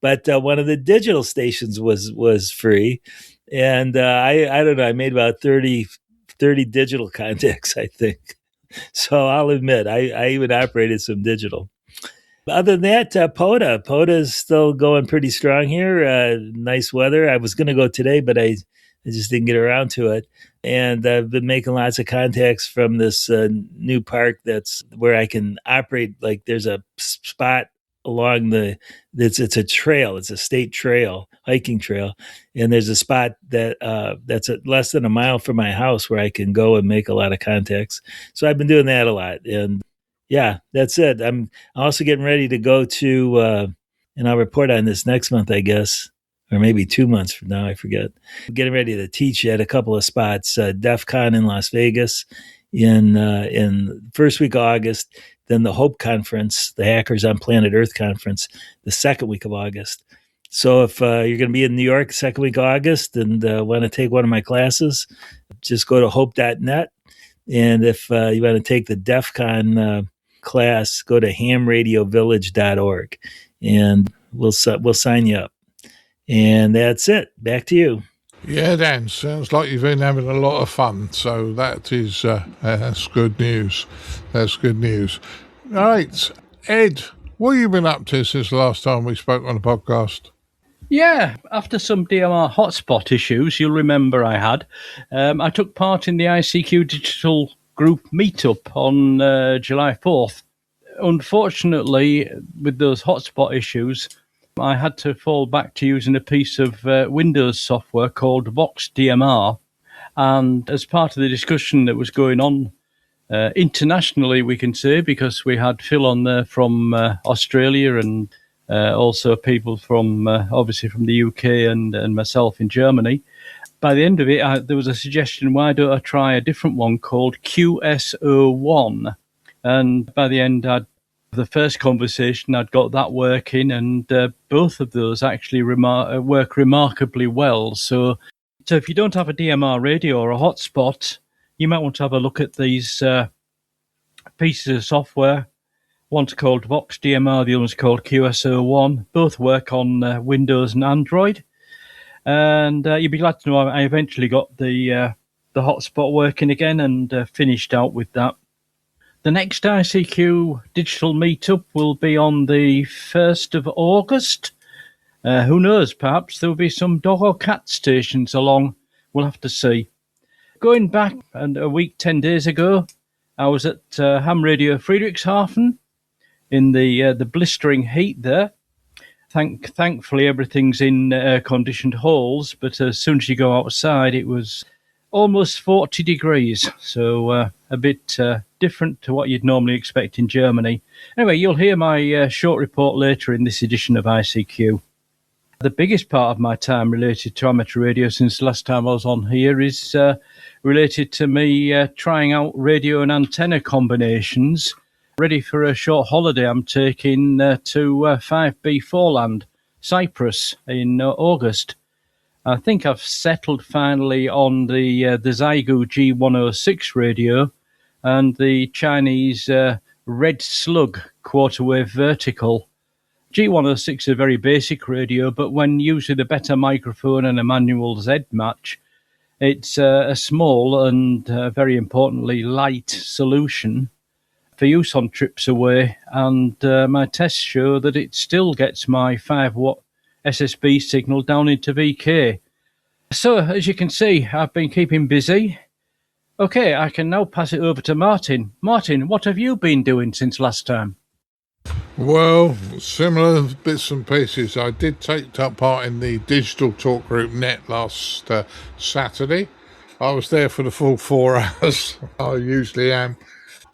[SPEAKER 7] But one of the digital stations was free, and I don't know. I made about 30 30 digital contacts, I think. So I'll admit, I even operated some digital. Other than that, POTA is still going pretty strong here. Nice weather. I was going to go today, but I just didn't get around to it. And I've been making lots of contacts from this new park that's where I can operate. Like there's a spot along it's a trail. It's a state trail, hiking trail. And there's a spot that's less than a mile from my house where I can go and make a lot of contacts. So I've been doing that a lot. And yeah, that's it. I'm also getting ready to go to, and I'll report on this next month, I guess, or maybe 2 months from now, I forget. I'm getting ready to teach at a couple of spots, DEF CON in Las Vegas in first week of August, then the HOPE conference, the Hackers on Planet Earth conference, the second week of August. So if you're going to be in New York second week of August and want to take one of my classes, just go to hope.net. And if you want to take the DEF CON class, go to hamradiovillage.org and we'll sign you up. And that's it. Back to you.
[SPEAKER 4] Yeah, Dan, sounds like you've been having a lot of fun. So that's good news. That's good news. All right, Ed, what have you been up to since the last time we spoke on the podcast?
[SPEAKER 5] Yeah, after some DMR hotspot issues, you'll remember I took part in the ICQ Digital Group meetup on July 4th. Unfortunately, with those hotspot issues, I had to fall back to using a piece of Windows software called VoxDMR. And as part of the discussion that was going on internationally, we can say, because we had Phil on there from Australia and also people from, obviously, from the UK and myself in Germany. By the end of it, there was a suggestion, why don't I try a different one called QSO1? And by the end, the first conversation, I'd got that working, and both of those actually work remarkably well. So if you don't have a DMR radio or a hotspot, you might want to have a look at these pieces of software. One's called VoxDMR, the other's called QSO1. Both work on Windows and Android. And you'd be glad to know I eventually got the hotspot working again and finished out with that. The next ICQ digital meetup will be on the 1st of August. Who knows, perhaps there will be some dog or cat stations along. We'll have to see. Going back a week, 10 days ago, I was at Ham Radio Friedrichshafen in the blistering heat there. Thankfully, everything's in air-conditioned halls, but as soon as you go outside, it was almost 40 degrees, so a bit different to what you'd normally expect in Germany. Anyway, you'll hear my short report later in this edition of ICQ. The biggest part of my time related to amateur radio since the last time I was on here is related to me trying out radio and antenna combinations, ready for a short holiday I'm taking to 5B4 land, Cyprus, in August. I think I've settled finally on the Xiegu G106 radio and the Chinese Red Slug quarter wave vertical. G106 is a very basic radio, but when used with a better microphone and a manual Z match, it's a small and very importantly light solution for use on trips away, and my tests show that it still gets my 5-watt SSB signal down into VK. So, as you can see, I've been keeping busy. Okay, I can now pass it over to Martin. Martin, what have you been doing since last time?
[SPEAKER 4] Well, similar bits and pieces. I did take part in the Digital Talk Group Net last Saturday. I was there for the full 4 hours. I usually am.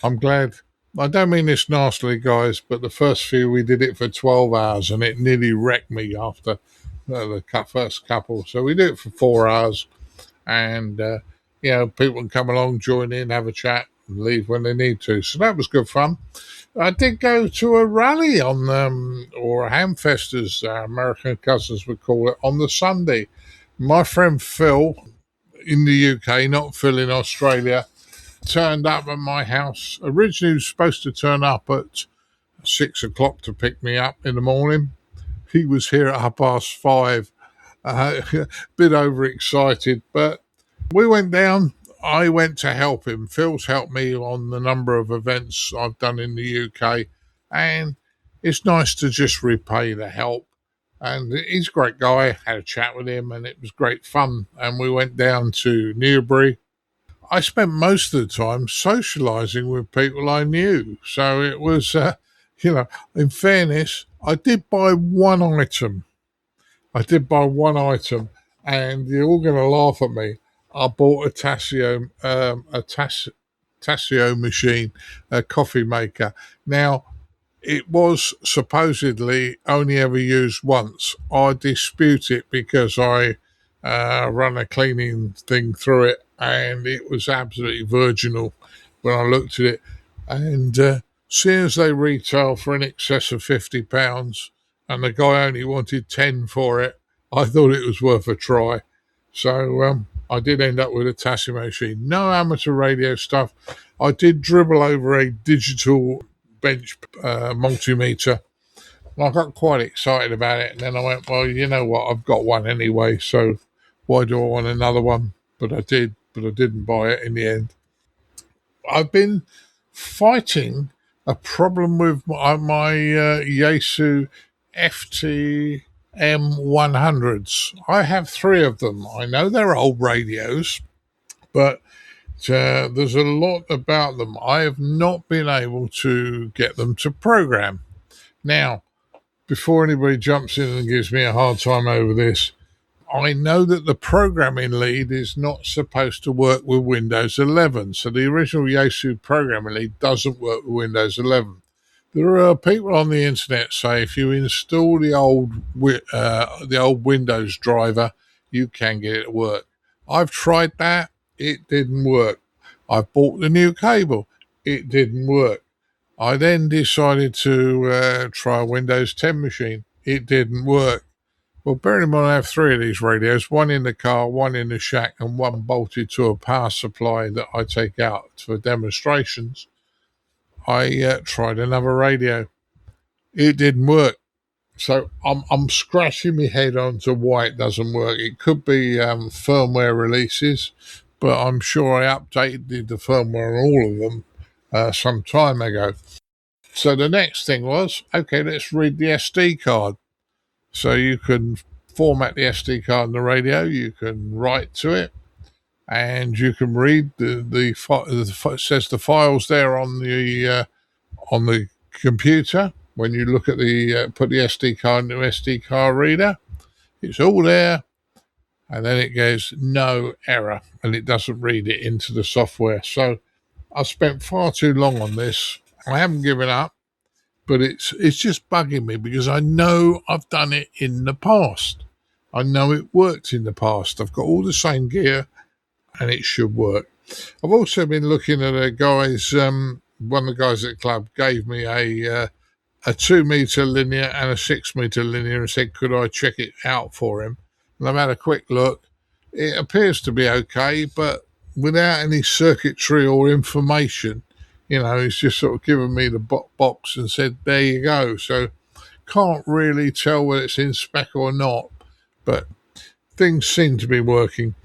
[SPEAKER 4] I'm glad. I don't mean this nastily, guys, but the first few we did it for 12 hours and it nearly wrecked me after the first couple. So we do it for 4 hours and, people can come along, join in, have a chat and leave when they need to. So that was good fun. I did go to a rally on, or a Hamfest as American cousins would call it, on the Sunday. My friend Phil in the UK, not Phil in Australia, turned up at my house. Originally, he was supposed to turn up at 6 o'clock to pick me up in the morning. He was here at 5:30, a bit overexcited, but we went down. I went to help him. Phil's helped me on the number of events I've done in the UK, and it's nice to just repay the help. And he's a great guy. Had a chat with him, and it was great fun. And we went down to Newbury. I spent most of the time socialising with people I knew. So it was, in fairness, I did buy one item. And you're all going to laugh at me. I bought a Tasio machine, a coffee maker. Now, it was supposedly only ever used once. I dispute it because I run a cleaning thing through it, and it was absolutely virginal when I looked at it. And seeing as they retail for in excess of £50, and the guy only wanted 10 for it, I thought it was worth a try. So I did end up with a Tasio machine. No amateur radio stuff. I did dribble over a digital bench multimeter. I got quite excited about it, and then I went, well, you know what, I've got one anyway, so why do I want another one? But I didn't buy it in the end. I've been fighting a problem with my Yaesu FTM100s. I have 3 of them. I know they're old radios, but there's a lot about them. I have not been able to get them to program. Now, before anybody jumps in and gives me a hard time over this, I know that the programming lead is not supposed to work with Windows 11. So the original Yaesu programming lead doesn't work with Windows 11. There are people on the internet say if you install the old Windows driver, you can get it to work. I've tried that. It didn't work. I bought the new cable. It didn't work. I then decided to try a Windows 10 machine. It didn't work. Well, bear in mind I have 3 of these radios, one in the car, one in the shack, and one bolted to a power supply that I take out for demonstrations. I tried another radio. It didn't work. So I'm scratching my head onto why it doesn't work. It could be firmware releases, but I'm sure I updated the firmware on all of them some time ago. So the next thing was, okay, let's read the SD card. So you can format the SD card in the radio, you can write to it, and you can read it says the files there on the computer. When you look at put the SD card into SD card reader, it's all there, and then it goes no error, and it doesn't read it into the software. So I spent far too long on this. I haven't given up, but it's just bugging me because I know I've done it in the past. I know it worked in the past. I've got all the same gear, and it should work. I've also been looking at one of the guys at the club gave me a 2 meter linear and a 6 meter linear and said, could I check it out for him? And I've had a quick look. It appears to be okay, but without any circuitry or information, he's just sort of given me the box and said, there you go. So can't really tell whether it's in spec or not, but things seem to be working.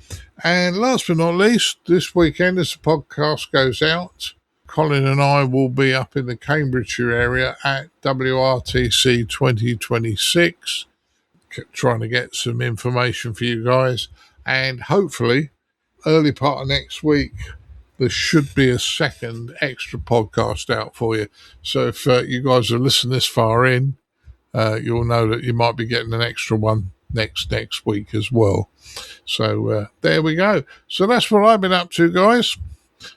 [SPEAKER 4] And last but not least, this weekend as the podcast goes out, Colin and I will be up in the Cambridgeshire area at WRTC 2026, trying to get some information for you guys. And hopefully, early part of next week, there should be a second extra podcast out for you. So if you guys are listening this far in, you'll know that you might be getting an extra one next week as well. So there we go. So that's what I've been up to, guys.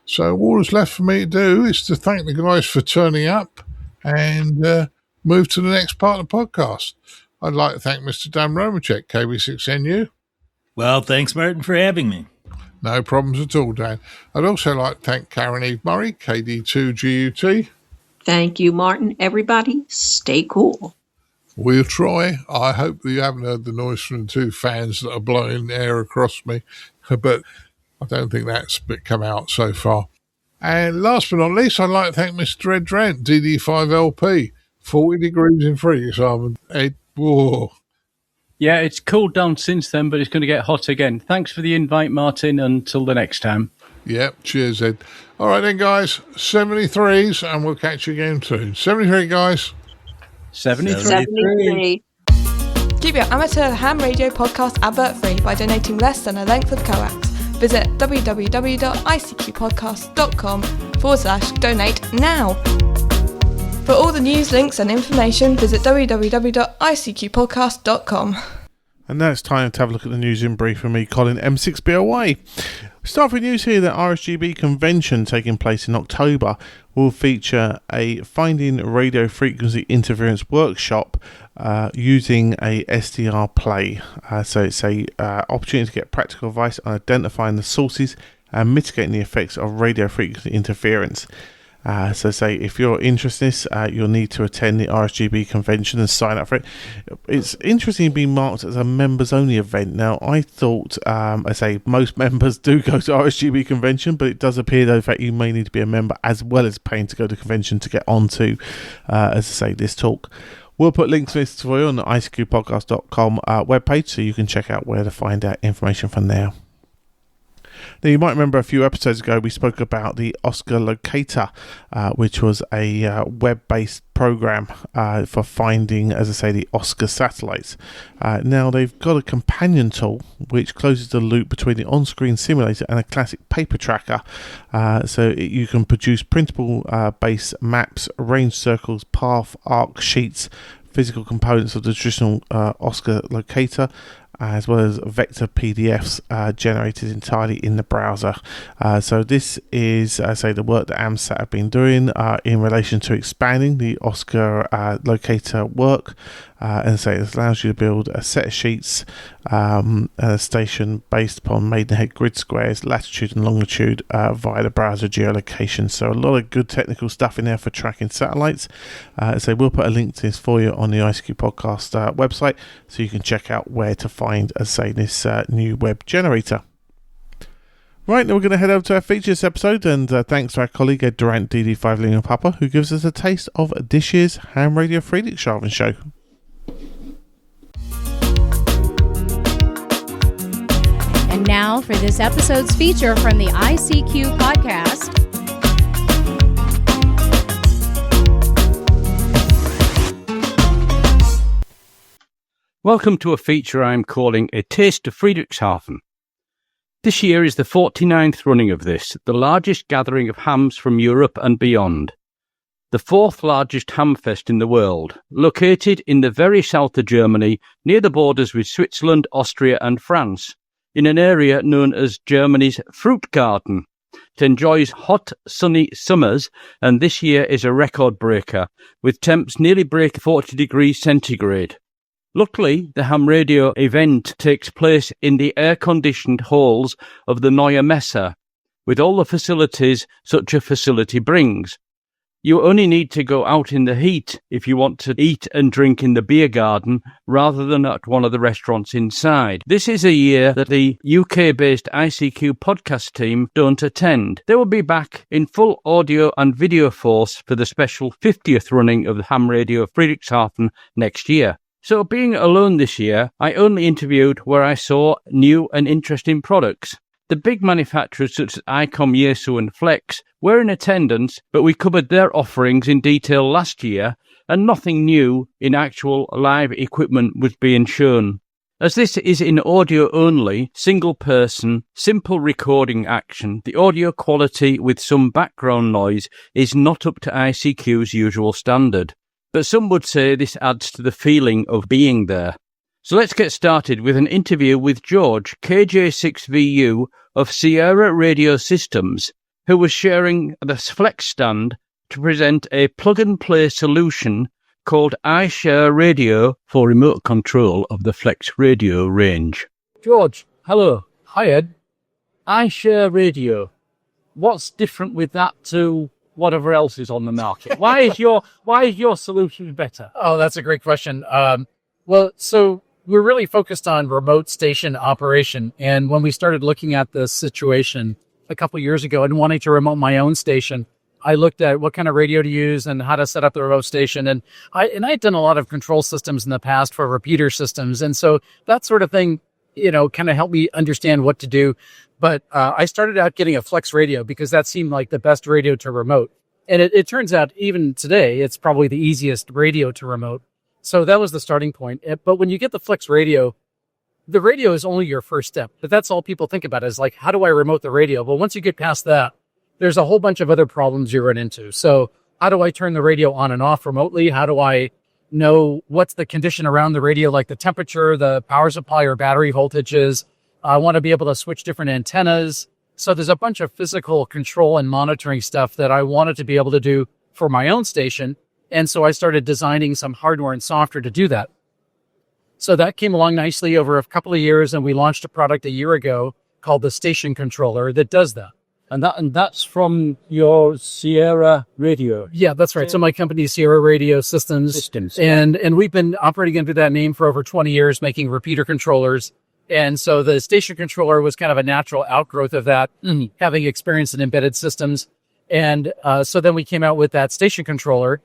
[SPEAKER 4] So all that's left for me to do is to thank the guys for turning up and move to the next part of the podcast. I'd like to thank Mr. Dan Romanchik KB6NU.
[SPEAKER 7] Well, thanks, Martin, for having me.
[SPEAKER 4] No problems at all, Dan. I'd also like to thank Caryn Eve Murray, KD2GUT.
[SPEAKER 6] Thank you, Martin. Everybody, stay cool.
[SPEAKER 4] We'll try. I hope you haven't heard the noise from the 2 fans that are blowing air across me, but I don't think that's come out so far. And last but not least, I'd like to thank Mr. Ed Durrant, DD5LP, 40 degrees in Friedrichshafen. Ed, whoa.
[SPEAKER 5] Yeah, it's cooled down since then, but it's going to get hot again. Thanks for the invite, Martin. Until the next time.
[SPEAKER 4] Yep, cheers, Ed. All right then, guys, 73s, and we'll catch you again soon. 73, guys.
[SPEAKER 5] 73.
[SPEAKER 6] 73.
[SPEAKER 8] Keep your amateur ham radio podcast advert free by donating less than a length of coax. Visit www.ICQPodcast.com/donate now. For all the news, links and information, visit www.ICQPodcast.com.
[SPEAKER 1] And now it's time to have a look at the news in brief from me, Colin M6BOY. Start with news here that RSGB convention taking place in October will feature a Finding Radio Frequency Interference workshop using a SDRPlay. So it's a opportunity to get practical advice on identifying the sources and mitigating the effects of radio frequency interference. So say if you're interested in this, you'll need to attend the RSGB convention and sign up for it. It's interesting being marked as a members only event. Now I thought, I say most members do go to RSGB convention, but it does appear though that you may need to be a member as well as paying to go to convention to get onto, as I say, this talk. We'll put links to this for you on the ICQPodcast.com webpage, so you can check out where to find out information from there. Now, you might remember a few episodes ago we spoke about the Oscar Locator, which was a web-based program for finding, as I say, the Oscar satellites. Now, they've got a companion tool which closes the loop between the on-screen simulator and a classic paper tracker. So you can produce printable base maps, range circles, path, arc sheets, physical components of the traditional Oscar Locator, as well as vector PDFs generated entirely in the browser. So this is, I say, the work that AMSAT have been doing in relation to expanding the Oscar Locator work. And so it allows you to build a set of sheets and a station based upon Maidenhead grid squares, latitude and longitude via the browser geolocation. So a lot of good technical stuff in there for tracking satellites. So we'll put a link to this for you on the ICQ Podcast website, so you can check out where to find, as I say, this new web generator. Right, now we're going to head over to our features episode, and thanks to our colleague Ed Durrant, DD5 Lima Papa, who gives us a taste of this year's Ham Radio Friedrichshafen show.
[SPEAKER 9] And now for this episode's feature from the ICQ Podcast.
[SPEAKER 5] Welcome to a feature I'm calling A Taste of Friedrichshafen. This year is the 49th running of this, the largest gathering of hams from Europe and beyond. The fourth largest hamfest in the world, located in the very south of Germany, near the borders with Switzerland, Austria and France, in an area known as Germany's Fruit Garden. It enjoys hot, sunny summers, and this year is a record breaker, with temps nearly break 40 degrees centigrade. Luckily, the ham radio event takes place in the air-conditioned halls of the Neue Messe, with all the facilities such a facility brings. You only need to go out in the heat if you want to eat and drink in the beer garden rather than at one of the restaurants inside. This is a year that the UK-based ICQ podcast team don't attend. They will be back in full audio and video force for the special 50th running of the Ham Radio Friedrichshafen next year. So being alone this year, I only interviewed where I saw new and interesting products. The big manufacturers such as ICOM, Yaesu and Flex were in attendance, but we covered their offerings in detail last year, and nothing new in actual live equipment was being shown. As this is in audio only, single person, simple recording action, the audio quality with some background noise is not up to ICQ's usual standard. But some would say this adds to the feeling of being there. So let's get started with an interview with George, KJ6VU of Sierra Radio Systems, who was sharing the Flex stand to present a plug-and-play solution called iShare Radio for remote control of the Flex radio range. George, hello. Hi, Ed. iShare Radio. What's different with that to whatever else is on the market? Why is your solution better?
[SPEAKER 10] Oh, that's a great question. Well, so we're really focused on remote station operation. And when we started looking at the situation a couple of years ago and wanting to remote my own station, I looked at what kind of radio to use and how to set up the remote station. And I had done a lot of control systems in the past for repeater systems. And so that sort of thing, kind of helped me understand what to do. But I started out getting a flex radio because that seemed like the best radio to remote. And it turns out even today, it's probably the easiest radio to remote. So that was the starting point. But when you get the flex radio, the radio is only your first step. But that's all people think about is like, how do I remote the radio? Well, once you get past that, there's a whole bunch of other problems you run into. So how do I turn the radio on and off remotely? How do I know what's the condition around the radio, like the temperature, the power supply or battery voltages? I want to be able to switch different antennas. So there's a bunch of physical control and monitoring stuff that I wanted to be able to do for my own station. And so I started designing some hardware and software to do that. So that came along nicely over a couple of years, and we launched a product a year ago called the Station Controller that does that.
[SPEAKER 11] And that's from your Sierra Radio.
[SPEAKER 10] Yeah, that's right. So my company is Sierra Radio Systems. And we've been operating under that name for over 20 years, making repeater controllers. And so the Station Controller was kind of a natural outgrowth of that, having experience in embedded systems. And so then we came out with that Station Controller.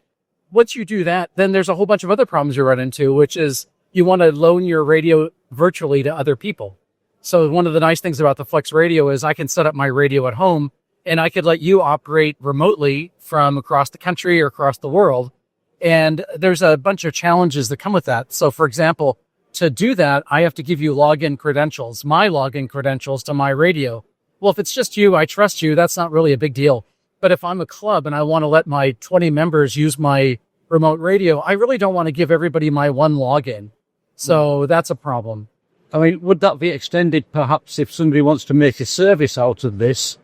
[SPEAKER 10] Once you do that, then there's a whole bunch of other problems you run into, which is you want to loan your radio virtually to other people. So one of the nice things about the Flex Radio is I can set up my radio at home and I could let you operate remotely from across the country or across the world. And there's a bunch of challenges that come with that. So for example, to do that, I have to give you login credentials, my login credentials to my radio. Well, if it's just you, I trust you, that's not really a big deal. But if I'm a club and I want to let my 20 members use my remote radio, I really don't want to give everybody my one login. So that's a problem.
[SPEAKER 11] I mean, would that be extended perhaps if somebody wants to make a service out of this,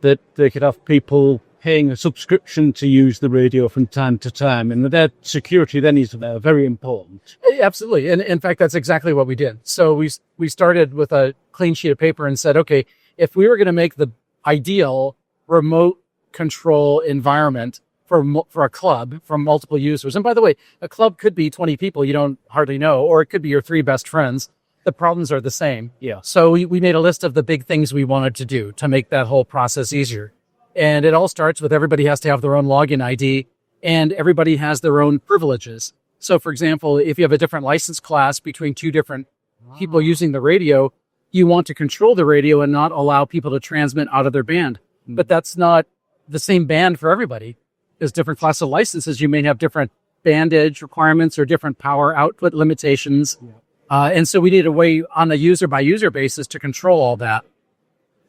[SPEAKER 11] that they could have people paying a subscription to use the radio from time to time, and that security then is very important?
[SPEAKER 10] Absolutely. And in fact, that's exactly what we did. So we started with a clean sheet of paper and said, okay, if we were going to make the ideal remote control environment for a club from multiple users, and by the way, a club could be 20 people you don't hardly know, or it could be your 3 best friends. The problems are the same.
[SPEAKER 11] Yeah.
[SPEAKER 10] So we made a list of the big things we wanted to do to make that whole process easier. And it all starts with everybody has to have their own login ID and everybody has their own privileges. So for example, if you have a different license class between 2 different people using the radio, you want to control the radio and not allow people to transmit out of their band. But that's not the same band for everybody. There's different class of licenses. You may have different band edge requirements or different power output limitations. Yeah. And so we need a way on a user-by-user basis to control all that.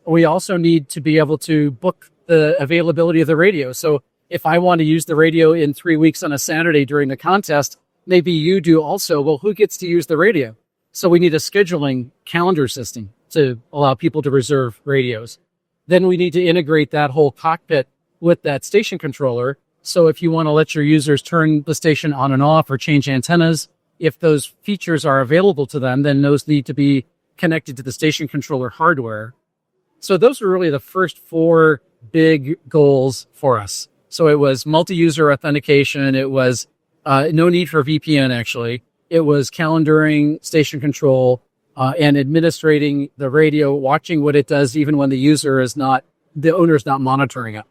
[SPEAKER 10] We also need to be able to book the availability of the radio. So if I want to use the radio in 3 weeks on a Saturday during the contest, maybe you do also. Well, who gets to use the radio? So we need a scheduling calendar system to allow people to reserve radios. Then we need to integrate that whole cockpit with that station controller. So if you want to let your users turn the station on and off or change antennas, if those features are available to them, then those need to be connected to the station controller hardware. So those were really the first 4 big goals for us. So it was multi-user authentication. It was no need for VPN, actually. It was calendaring, station control, and administrating the radio, watching what it does even when the owner is not monitoring it.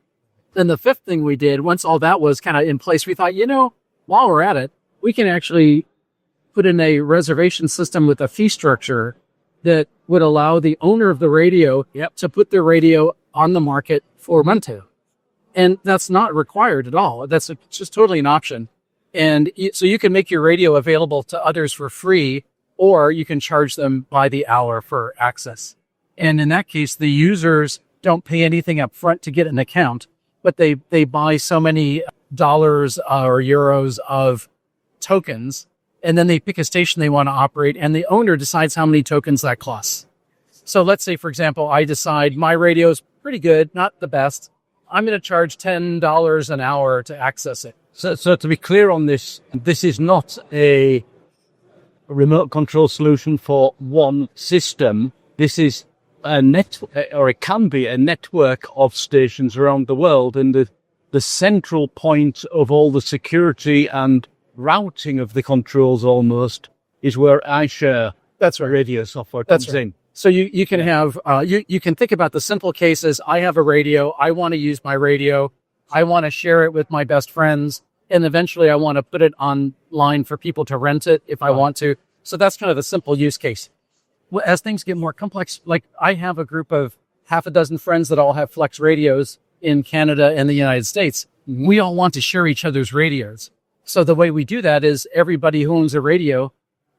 [SPEAKER 10] Then the 5th thing we did, once all that was kind of in place, we thought, while we're at it, we can actually put in a reservation system with a fee structure that would allow the owner of the radio to put their radio on the market for rental. And that's not required at all. That's just totally an option. And so you can make your radio available to others for free, or you can charge them by the hour for access. And in that case, the users don't pay anything up front to get an account, but they buy so many dollars or euros of tokens, and then they pick a station they want to operate, and the owner decides how many tokens that costs. So let's say, for example, I decide my radio is pretty good, not the best. I'm going to charge $10 an hour to access it.
[SPEAKER 11] So to be clear on this is not a remote control solution for one system. This is a or it can be a network of stations around the world, and the central point of all the security and routing of the controls almost is where iShare radio software comes in.
[SPEAKER 10] So you can have, you can think about the simple cases. I have a radio. I want to use my radio. I want to share it with my best friends. And eventually I want to put it online for people to rent it if I want to. So that's kind of the simple use case. as things get more complex, like I have a group of half a dozen friends that all have Flex radios in Canada and the United States. We all want to share each other's radios. So the way we do that is everybody who owns a radio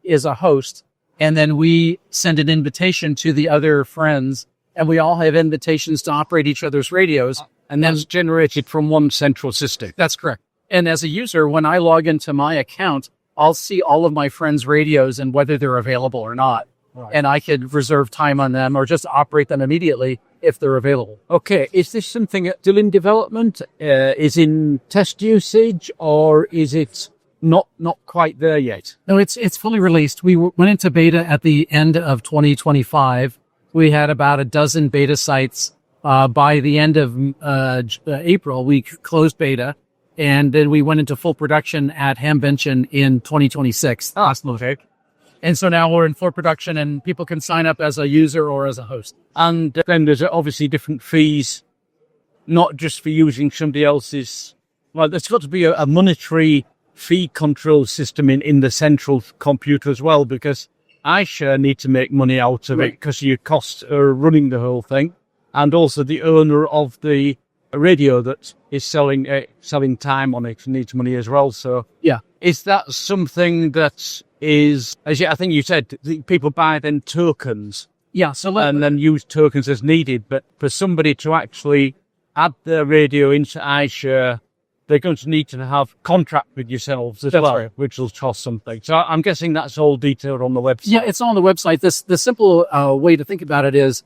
[SPEAKER 10] is a host, and then we send an invitation to the other friends, and we all have invitations to operate each other's radios.
[SPEAKER 11] And that's generated from one central system.
[SPEAKER 10] That's correct. And as a user, when I log into my account, I'll see all of my friends' radios and whether they're available or not. Right. And I could reserve time on them or just operate them immediately if they're available.
[SPEAKER 11] Okay, is this something still in development? Is in test usage, or is it not quite there yet?
[SPEAKER 10] No, it's fully released. We went into beta at the end of 2025. We had about a dozen beta sites. By the end of April, we closed beta, and then we went into full production at Hambenchen in 2026.
[SPEAKER 11] Oh, that's okay.
[SPEAKER 10] And so now we're in full production, and people can sign up as a user or as a host.
[SPEAKER 11] And then there's obviously different fees, not just for using somebody else's. Well, there's got to be a monetary fee control system in the central computer as well, because iShare need to make money out of it because your costs are running the whole thing. And also the owner of the radio that is selling time on it needs money as well. So,
[SPEAKER 10] yeah.
[SPEAKER 11] Is that something that is, as I think you said, people buy then tokens?
[SPEAKER 10] Yeah.
[SPEAKER 11] And then use tokens as needed. But for somebody to actually add their radio into iShare, they're going to need to have contract with yourselves as well, right, which will cost something. So I'm guessing that's all detailed on the website.
[SPEAKER 10] Yeah, it's on the website. The simple way to think about it is,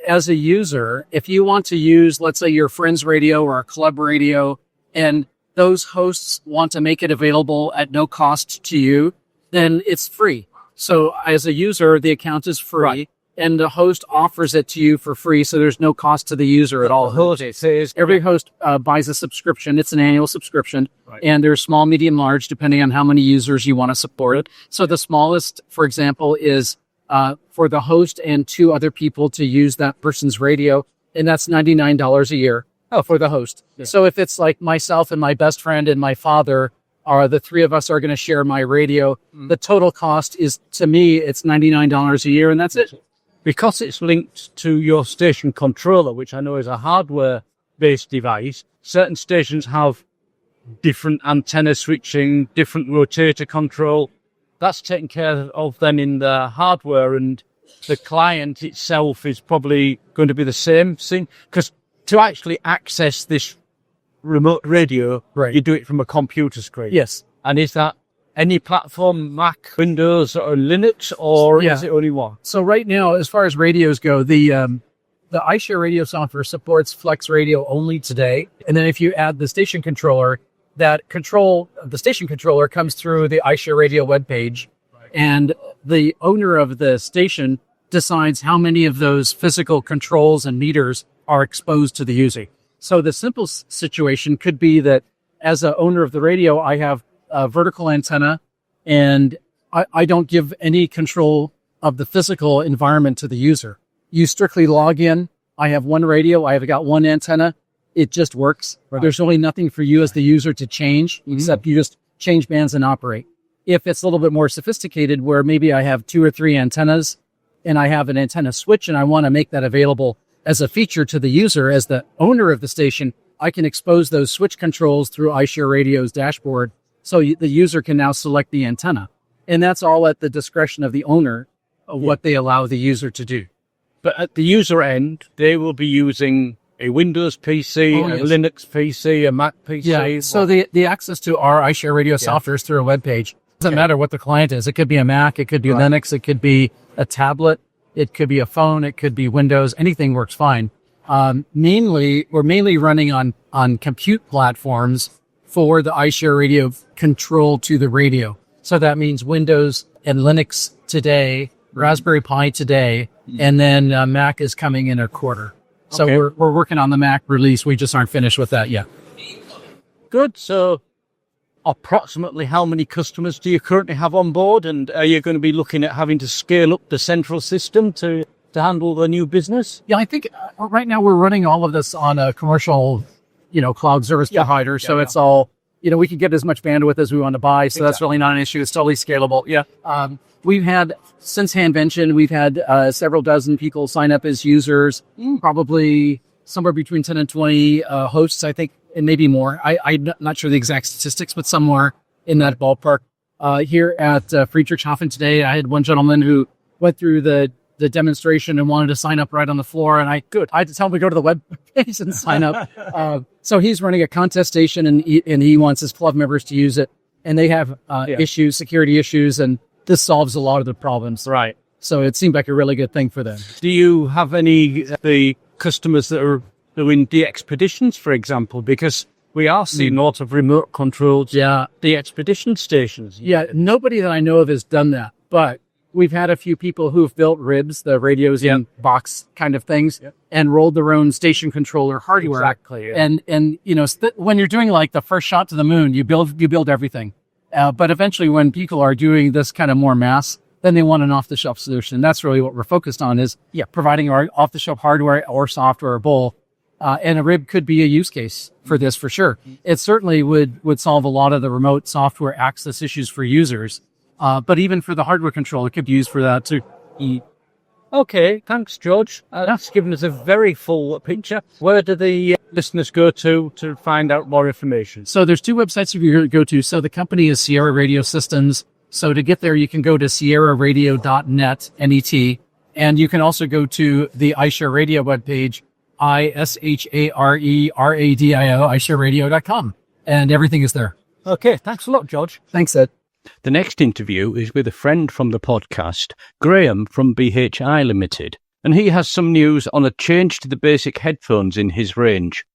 [SPEAKER 10] as a user, if you want to use, let's say, your friend's radio or a club radio, and those hosts want to make it available at no cost to you, then it's free. So as a user, the account is free, right, and the host offers it to you for free, so there's no cost to the user at all. Every host buys a subscription. It's an annual subscription, right, and there's small, medium, large, depending on how many users you want to support. So the smallest, for example, is for the host and 2 other people to use that person's radio, and that's $99 a year for the host. Yeah. So if it's like myself and my best friend and my father, the 3 of us are going to share my radio, the total cost is, to me, it's $99 a year, and that's it.
[SPEAKER 11] Because it's linked to your station controller, which I know is a hardware-based device, certain stations have different antenna switching, different rotator control. That's taken care of then in the hardware, and the client itself is probably going to be the same thing. Because to actually access this remote radio,
[SPEAKER 10] right,
[SPEAKER 11] you do it from a computer screen.
[SPEAKER 10] Yes.
[SPEAKER 11] And is that any platform, Mac, Windows, or Linux, or is it only one?
[SPEAKER 10] So right now, as far as radios go, the iShare radio software supports Flex Radio only today. And then if you add the station controller, the station controller comes through the iShare Radio webpage, right, and the owner of the station decides how many of those physical controls and meters are exposed to the user. So the simple situation could be that as an owner of the radio, I have a vertical antenna, and I don't give any control of the physical environment to the user. You strictly log in. I have one radio. I've got one antenna. It just works. Right. There's really nothing for you as the user to change, except you just change bands and operate. If it's a little bit more sophisticated, where maybe I have 2 or 3 antennas and I have an antenna switch and I want to make that available as a feature to the user, as the owner of the station, I can expose those switch controls through iShare Radio's dashboard, so the user can now select the antenna. And that's all at the discretion of the owner of what they allow the user to do.
[SPEAKER 11] But at the user end, they will be using a Windows PC, a Linux PC, a Mac PC.
[SPEAKER 10] Yeah, so the access to our iShare Radio software is through a web page. It doesn't matter what the client is. It could be a Mac, it could be Linux, it could be a tablet, it could be a phone, it could be Windows. Anything works fine. We're mainly running on compute platforms for the iShare Radio control to the radio. So that means Windows and Linux today, Raspberry Pi today, and then Mac is coming in a quarter. So we're working on the Mac release. We just aren't finished with that yet.
[SPEAKER 11] Good. So approximately how many customers do you currently have on board? And are you going to be looking at having to scale up the central system to handle the new business?
[SPEAKER 10] Yeah, I think right now we're running all of this on a commercial, cloud service provider. So it's all, we can get as much bandwidth as we want to buy. So that's really not an issue. It's totally scalable.
[SPEAKER 11] Yeah.
[SPEAKER 10] We've had, since Handvention, we've had several dozen people sign up as users, probably somewhere between 10 and 20 hosts, I think, and maybe more. I'm not sure the exact statistics, but somewhere in that ballpark. Here at Friedrichshafen today, I had one gentleman who went through the demonstration and wanted to sign up right on the floor, and I had to tell him to go to the web page and sign up. So he's running a contest station, and he wants his club members to use it, and they have issues, security issues, and this solves a lot of the problems.
[SPEAKER 11] Right.
[SPEAKER 10] So it seemed like a really good thing for them.
[SPEAKER 11] Do you have any the customers that are doing de-expeditions, for example? Because we are seeing lots of remote controlled de-expedition stations.
[SPEAKER 10] Yeah, nobody that I know of has done that, but we've had a few people who've built ribs, the radios in box kind of things, and rolled their own station controller hardware.
[SPEAKER 11] Exactly. Yeah.
[SPEAKER 10] And you know, when you're doing like the first shot to the moon, you build everything. But eventually, when people are doing this kind of more mass, then they want an off-the-shelf solution. That's really what we're focused on, is providing our off-the-shelf hardware or software or both. And a rib could be a use case for this, for sure. It certainly would solve a lot of the remote software access issues for users. But even for the hardware control, it could be used for that too.
[SPEAKER 11] Okay, thanks, George. That's given us a very full picture. Where do the listeners go to find out more information?
[SPEAKER 10] So there's two websites you go to. So the company is Sierra Radio Systems. So to get there, you can go to sierraradio.net, N-E-T. And you can also go to the iShare Radio webpage, ISHARERADIO, iShareRadio.com. And everything is there.
[SPEAKER 11] Okay, thanks a lot, George.
[SPEAKER 10] Thanks, Ed.
[SPEAKER 11] The next interview is with a friend from the podcast, Graham from BHI Limited, and he has some news on a change to the basic headphones in his range.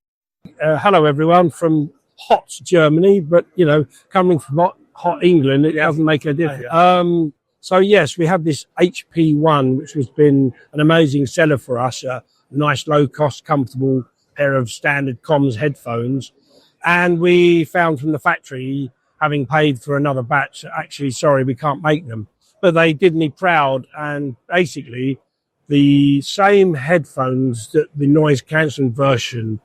[SPEAKER 12] Hello, everyone, from hot Germany, but, you know, coming from hot England, it doesn't make a difference. So, yes, we have this HP1, which has been an amazing seller for us, a nice, low-cost, comfortable pair of standard comms headphones. And we found from the factory, having paid for another batch, actually, sorry, we can't make them. But they did me proud, and basically the same headphones that the noise-cancelling version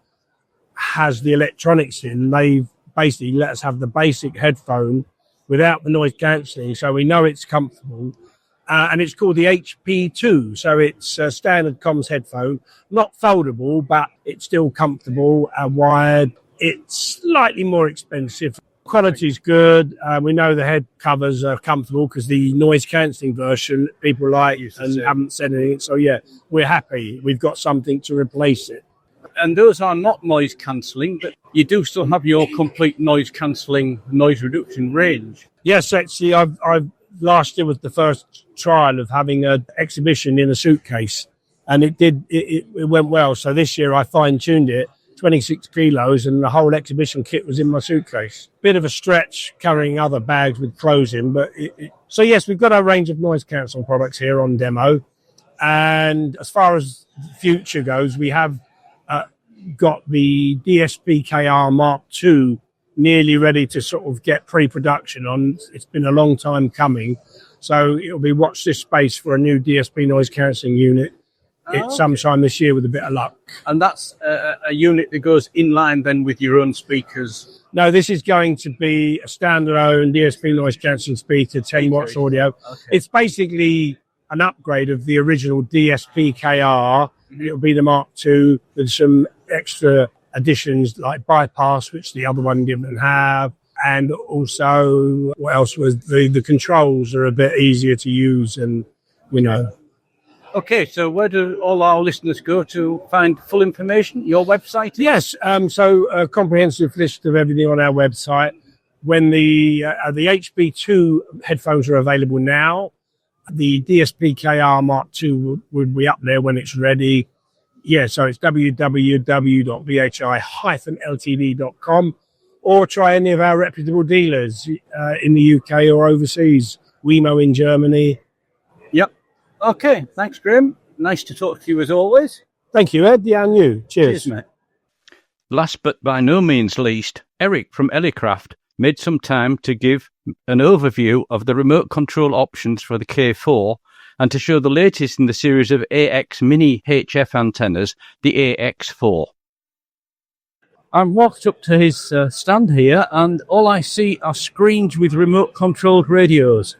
[SPEAKER 12] has the electronics in, they've basically let us have the basic headphone without the noise-cancelling, so we know it's comfortable. And it's called the HP2, so it's a standard comms headphone, not foldable, but it's still comfortable and wired. It's slightly more expensive. Quality's good. We know the head covers are comfortable because the noise-cancelling version people like and haven't said anything. So, yeah, we're happy. We've got something to replace it.
[SPEAKER 11] And those are not noise cancelling, but you do still have your complete noise cancelling, noise reduction range.
[SPEAKER 12] Yes, actually, I've last year was the first trial of having an exhibition in a suitcase, and it went well. So this year I fine-tuned it, 26 kilos, and the whole exhibition kit was in my suitcase. Bit of a stretch carrying other bags with clothes in, but so yes, we've got our range of noise cancelling products here on demo. And as far as the future goes, we have got the DSP-KR Mark II nearly ready to sort of get pre-production on. It's been a long time coming, so it'll be watch this space for a new DSP noise cancelling unit. It's sometime this year with a bit of luck.
[SPEAKER 11] And that's a unit that goes in line then with your own speakers?
[SPEAKER 12] No, this is going to be a standalone DSP noise cancelling speaker, 10 watts audio. Okay. It's basically an upgrade of the original DSP-KR. It'll be the Mark II with some extra additions like bypass, which the other one didn't have. And also, what else was the controls are a bit easier to use, and we know.
[SPEAKER 11] Okay, so where do all our listeners go to find full information? Your website?
[SPEAKER 12] Yes, so a comprehensive list of everything on our website. When the HP2 headphones are available now, the DSP-KR Mark II would be up there when it's ready. Yeah, so it's www.bhi-ltd.com, or try any of our reputable dealers in the UK or overseas. Wemo in Germany.
[SPEAKER 11] Yep. Okay, thanks, Graham. Nice to talk to you as always.
[SPEAKER 12] Thank you, Ed. Yeah, and you. Cheers.
[SPEAKER 11] Cheers, mate.
[SPEAKER 13] Last but by no means least, Eric from Ellicraft made some time to give an overview of the remote control options for the K4 and to show the latest in the series of AX mini HF antennas, the AX4.
[SPEAKER 11] I walked up to his stand here, and all I see are screens with remote-controlled radios.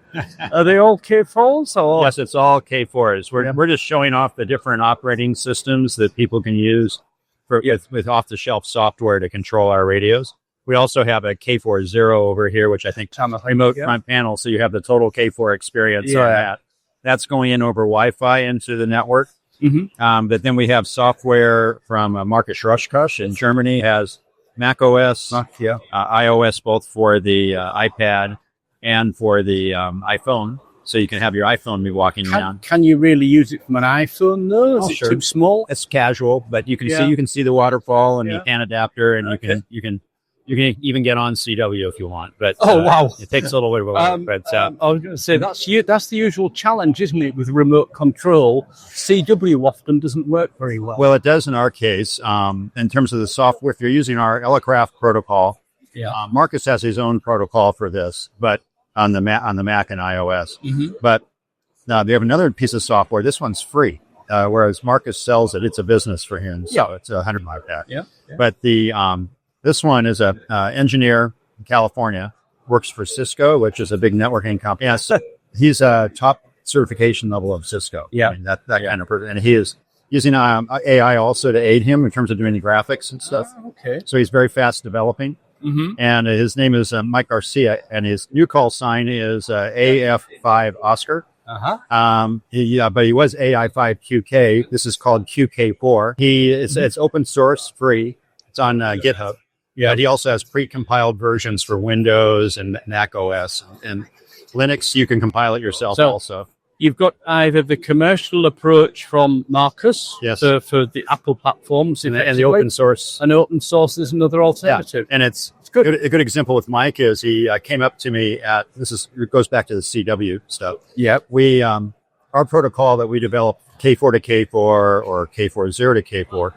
[SPEAKER 11] Are they all K4s? Or?
[SPEAKER 14] Yes, it's all K4s. We're just showing off the different operating systems that people can use with off-the-shelf software to control our radios. We also have a K40 over here, which I think is on the remote front panel, so you have the total K4 experience on that. That's going in over Wi-Fi into the network. Mm-hmm. But then we have software from Markus Rushkush in Germany, has Mac OS, iOS, both for the iPad and for the iPhone. So you can have your iPhone be walking around.
[SPEAKER 11] Can you really use it from an iPhone though? Is it too small?
[SPEAKER 14] It's casual, but you can see the waterfall and you can adapter, and you can even get on CW if you want, but it takes a little bit of work. But
[SPEAKER 11] I was going to say that's the usual challenge, isn't it? With remote control, CW often doesn't work very well.
[SPEAKER 14] Well, it does in our case. In terms of the software, if you're using our LOCATOR protocol, Marcus has his own protocol for this, but on the Mac and iOS. Mm-hmm. But now they have another piece of software. This one's free, whereas Marcus sells it. It's a business for him, so it's $100 pack. Yeah. But the this one is a engineer in California, works for Cisco, which is a big networking company. Yes, he's a top certification level of Cisco. Yeah, I mean, that kind of person, and he is using AI also to aid him in terms of doing the graphics and stuff.
[SPEAKER 11] Okay,
[SPEAKER 14] so he's very fast developing. Mm-hmm. And his name is Mike Garcia, and his new call sign is AF5 Oscar. But he was AI5QK. This is called QK4. It's open source, free. It's on GitHub. Yeah, but he also has pre-compiled versions for Windows and Mac OS and Linux. You can compile it yourself also.
[SPEAKER 11] You've got either the commercial approach from Marcus for the Apple platforms
[SPEAKER 14] and the open source.
[SPEAKER 11] And open source is another alternative.
[SPEAKER 14] Yeah. And it's good. A good example with Mike is he came up to me it goes back to the CW stuff. Yeah. We, our protocol that we developed, K4 to K4 or K40 to K4,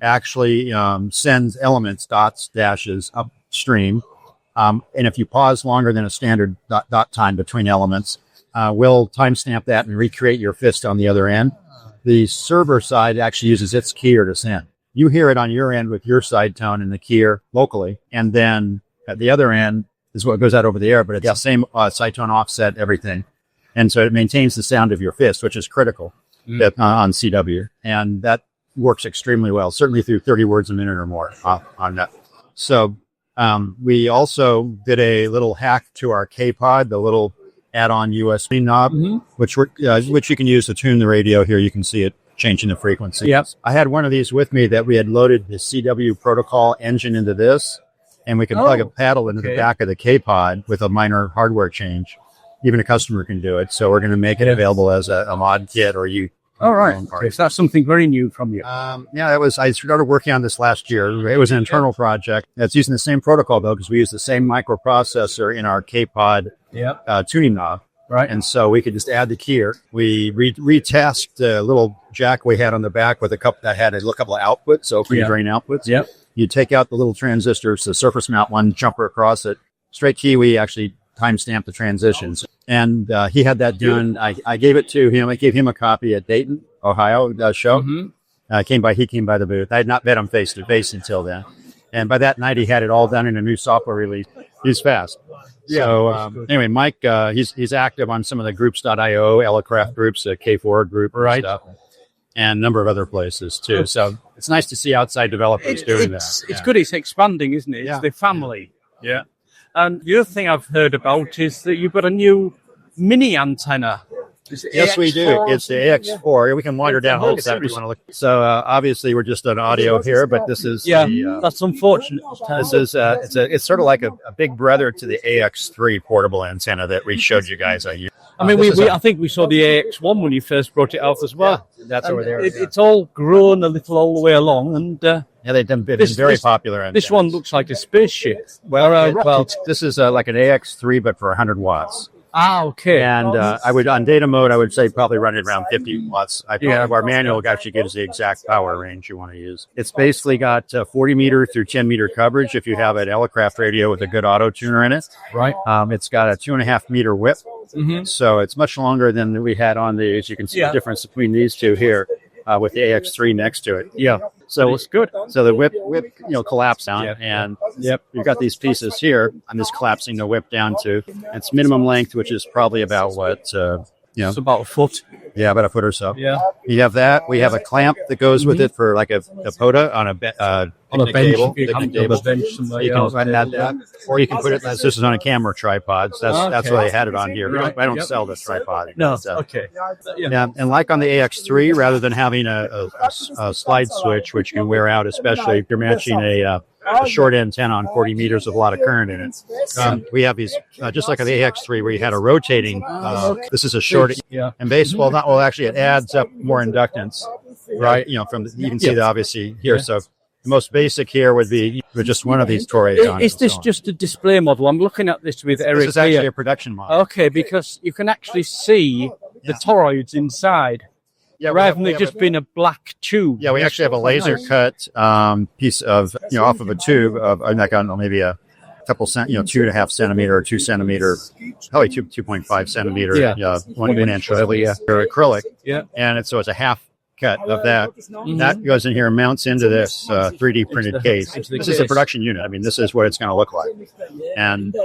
[SPEAKER 14] actually sends elements, dots, dashes upstream. And if you pause longer than a standard dot time between elements, we'll timestamp that and recreate your fist on the other end. The server side actually uses its keyer to send. You hear it on your end with your side tone and the keyer locally, and then at the other end is what goes out over the air, but it's the same side tone offset, everything. And so it maintains the sound of your fist, which is critical on CW. And that works extremely well, certainly through 30 words a minute or more on that. So we also did a little hack to our K-Pod, the little add-on USB knob, which you can use to tune the radio. Here you can see it changing the frequency. Yep. I had one of these with me that we had loaded the CW protocol engine into this, and we can plug a paddle into the back of the K-Pod with a minor hardware change. Even a customer can do it. So we're going to make it available as a mod kit, or you.
[SPEAKER 11] All right. Okay, so that's something very new from you.
[SPEAKER 14] I started working on this last year. It was an internal project. It's using the same protocol, though, because we use the same microprocessor in our K-Pod tuning knob. Right. And so we could just add the keyer. We retasked the little jack we had on the back with a couple that had a couple of outputs, so free drain outputs. Yep. You take out the little transistors, the surface mount one, jumper across it. Straight key, we actually timestamp the transitions. And he had that done. I gave it to him. I gave him a copy at Dayton, Ohio show. He came by the booth. I had not met him face to face until then. And by that night, he had it all done in a new software release. He's fast. Yeah. So anyway, Mike, he's active on some of the groups.io, Ellicraft groups, K4 group stuff, and a number of other places too. So it's nice to see outside developers doing that.
[SPEAKER 11] It's good. It's expanding, isn't it? It's the family. Yeah. And the other thing I've heard about is that you've got a new mini antenna.
[SPEAKER 14] Yes, we do. It's the AX4. We can wander down hold that if you want to look. So obviously we're just on audio here, but this is
[SPEAKER 11] that's unfortunate.
[SPEAKER 14] This is it's sort of like a big brother to the AX3 portable antenna that we showed you guys. I
[SPEAKER 11] mean, I think we saw the AX1 when you first brought it out as well.
[SPEAKER 14] Yeah, that's over there.
[SPEAKER 11] It's all grown a little all the way along, and
[SPEAKER 14] they've been very popular. Antennas.
[SPEAKER 11] This one looks like a spaceship.
[SPEAKER 14] Well, this is like an AX3, but for 100 watts.
[SPEAKER 11] Okay.
[SPEAKER 14] And I would, on data mode, I would say probably run it around 50 watts. Our manual actually gives the exact power range you want to use. It's basically got 40 meter through 10 meter coverage if you have an Ellicraft radio with a good auto tuner in it.
[SPEAKER 11] Right.
[SPEAKER 14] It's got a 2.5 meter width. So it's much longer than we had on these. You can see the difference between these two here with the AX3 next to it.
[SPEAKER 11] Yeah.
[SPEAKER 14] So
[SPEAKER 10] it's good.
[SPEAKER 14] So the whip collapsed down, and you've got these pieces here. I'm just collapsing the whip down to its minimum length, which is probably about what
[SPEAKER 10] it's about a foot.
[SPEAKER 14] Yeah, about a foot or so.
[SPEAKER 10] Yeah.
[SPEAKER 14] You have that. We have a clamp that goes with it for like a POTA on a bench.
[SPEAKER 10] You can have a bench somewhere.
[SPEAKER 14] You can add that, or you can put it. This is on a camera tripod. So that's why they had it on here. I don't sell the tripod.
[SPEAKER 10] No. Okay.
[SPEAKER 14] Yeah, and like on the AX3, rather than having a slide switch, which you can wear out, especially if you're matching a short antenna on 40 meters with a lot of current in it. We have these, just like on the AX3, where you had a rotating. This is a short, and actually, it adds up more inductance, right? You can see that obviously here. So the most basic here would be with just one of these toroids on it.
[SPEAKER 11] Is this just a display model? I'm looking at this with Eric.
[SPEAKER 14] This is actually a production model.
[SPEAKER 11] Okay, because you can actually see the toroids inside.
[SPEAKER 14] Yeah,
[SPEAKER 11] rather than it just being a black tube.
[SPEAKER 14] Yeah, we actually have a laser cut piece of, off of a tube of like maybe a couple 2.5 centimeter or 2 centimeter, probably 2.5 centimeter, 1 inch acrylic.
[SPEAKER 11] Yeah.
[SPEAKER 14] And so it's a half cut of that. That goes in here and mounts into this 3D printed case. This is a production unit. I mean, this is what it's going to look like. And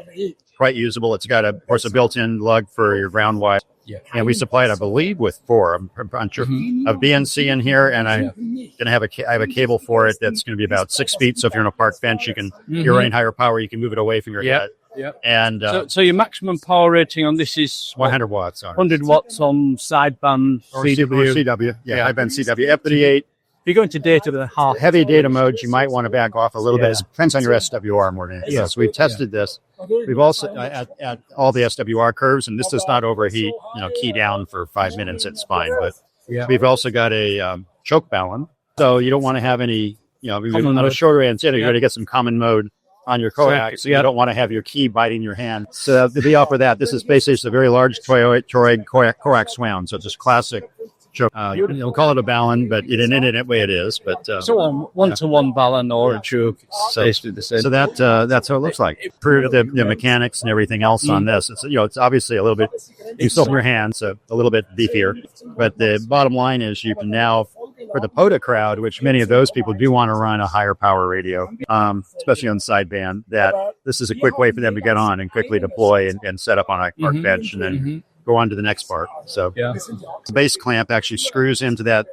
[SPEAKER 14] quite usable. It's got, of course, a built-in lug for your ground wire.
[SPEAKER 11] Yeah.
[SPEAKER 14] And we supplied, I believe, with 4 of BNC in here, and I'm going to have I have a cable for it that's going to be about 6 feet. So if you're on a park bench, you're running higher power, you can move it away from your head.
[SPEAKER 11] Yeah.
[SPEAKER 14] And
[SPEAKER 11] so your maximum power rating on this is
[SPEAKER 14] 100 watts.
[SPEAKER 11] 100 watts on sideband
[SPEAKER 14] CW. Yeah, I've been CW. FD8.
[SPEAKER 11] If you go into data with a half
[SPEAKER 14] heavy data modes, you might want to back off a little bit. It depends on your SWR more than anything else. We've tested this. We've also at all the SWR curves, and this does not overheat. Key down for 5 minutes, it's fine. But we've also got a choke balun, so you don't want to have any. On a shorter antenna, you're going to get some common mode on your coax. So you don't want to have your key biting your hand. So to be off of that, this is basically just a very large toroid coax wound. So it's just classic. You'll call it a balun, but in it way it is. But
[SPEAKER 11] so on one-to-one balun or a choke, basically the same.
[SPEAKER 14] So that's how it looks like. For the mechanics and everything else on this, it's obviously a little bit. You still have your hands, so a little bit beefier. But the bottom line is, you can now, for the POTA crowd, which many of those people do want to run a higher power radio, especially on sideband, that this is a quick way for them to get on and quickly deploy and set up on a park bench and then go on to the next part. So the base clamp actually screws into that,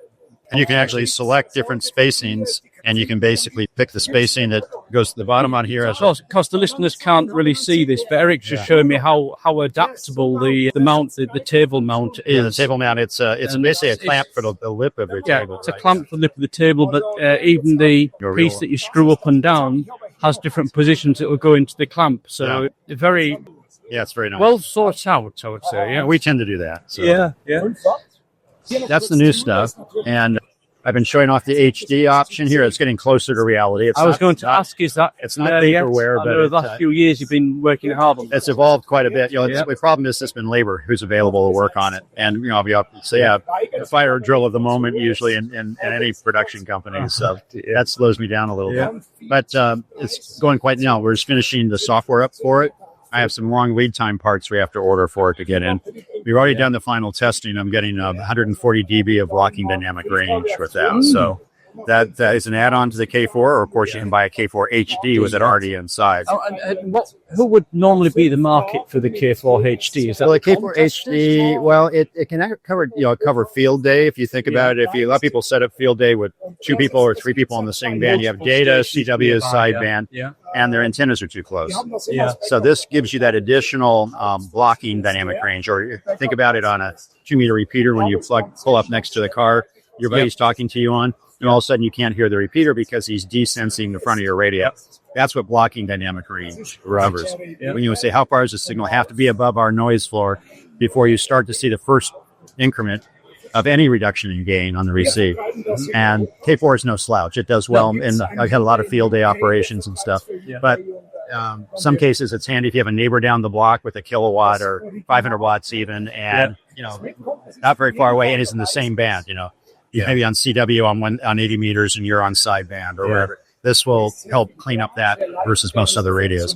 [SPEAKER 14] and you can actually select different spacings, and you can basically pick the spacing that goes to the bottom on here.
[SPEAKER 11] Because the listeners can't really see this, but Eric's just showing me how adaptable the mount, the table mount is.
[SPEAKER 14] Yeah, the table mount, it's basically a clamp for the lip of the table.
[SPEAKER 11] It's a clamp for the lip of the table, but even the piece that you screw up and down has different positions that will go into the clamp. So very...
[SPEAKER 14] Yeah, it's very nice.
[SPEAKER 11] Well thought out, I would say. Yeah,
[SPEAKER 14] we tend to do that. So.
[SPEAKER 11] Yeah.
[SPEAKER 14] That's the new stuff, and I've been showing off the HD option here. It's getting closer to reality.
[SPEAKER 11] I was going to ask, is that
[SPEAKER 14] it's not vaporware, but
[SPEAKER 11] the last few years you've been working hard on it.
[SPEAKER 14] It's evolved quite a bit. The problem is it's been labor who's available to work on it, and I'll be up. So the fire drill of the moment usually in any production company. So that slows me down a little bit, but it's going quite. We're just finishing the software up for it. I have some long lead time parts we have to order for it to get in. We've already done the final testing. I'm getting 140 dB of blocking dynamic range with that. So that is an add-on to the K4, or of course you can buy a K4 HD with it already inside.
[SPEAKER 11] Who would normally be the market for the K4 HD? Is that
[SPEAKER 14] the K4 HD? It can cover field day. If you think about it, if a lot of people set up field day with 2 people or 3 people on the same band, you have data, CW, sideband, and their antennas are too close. So this gives you that additional blocking dynamic range. Or think about it on a 2-meter repeater when you pull up next to the car, your buddy's talking to you on. And all of a sudden, you can't hear the repeater because he's desensing the front of your radio. That's what blocking dynamic range covers. When you say, how far does the signal have to be above our noise floor before you start to see the first increment of any reduction in gain on the receive? And K4 is no slouch. It does well. And I've had a lot of field day operations and stuff. But some cases, it's handy if you have a neighbor down the block with a kilowatt or 500 watts even, and, not very far away, and is in the same band, maybe on CW on 80 meters and you're on sideband or wherever. This will help clean up that versus most other radios.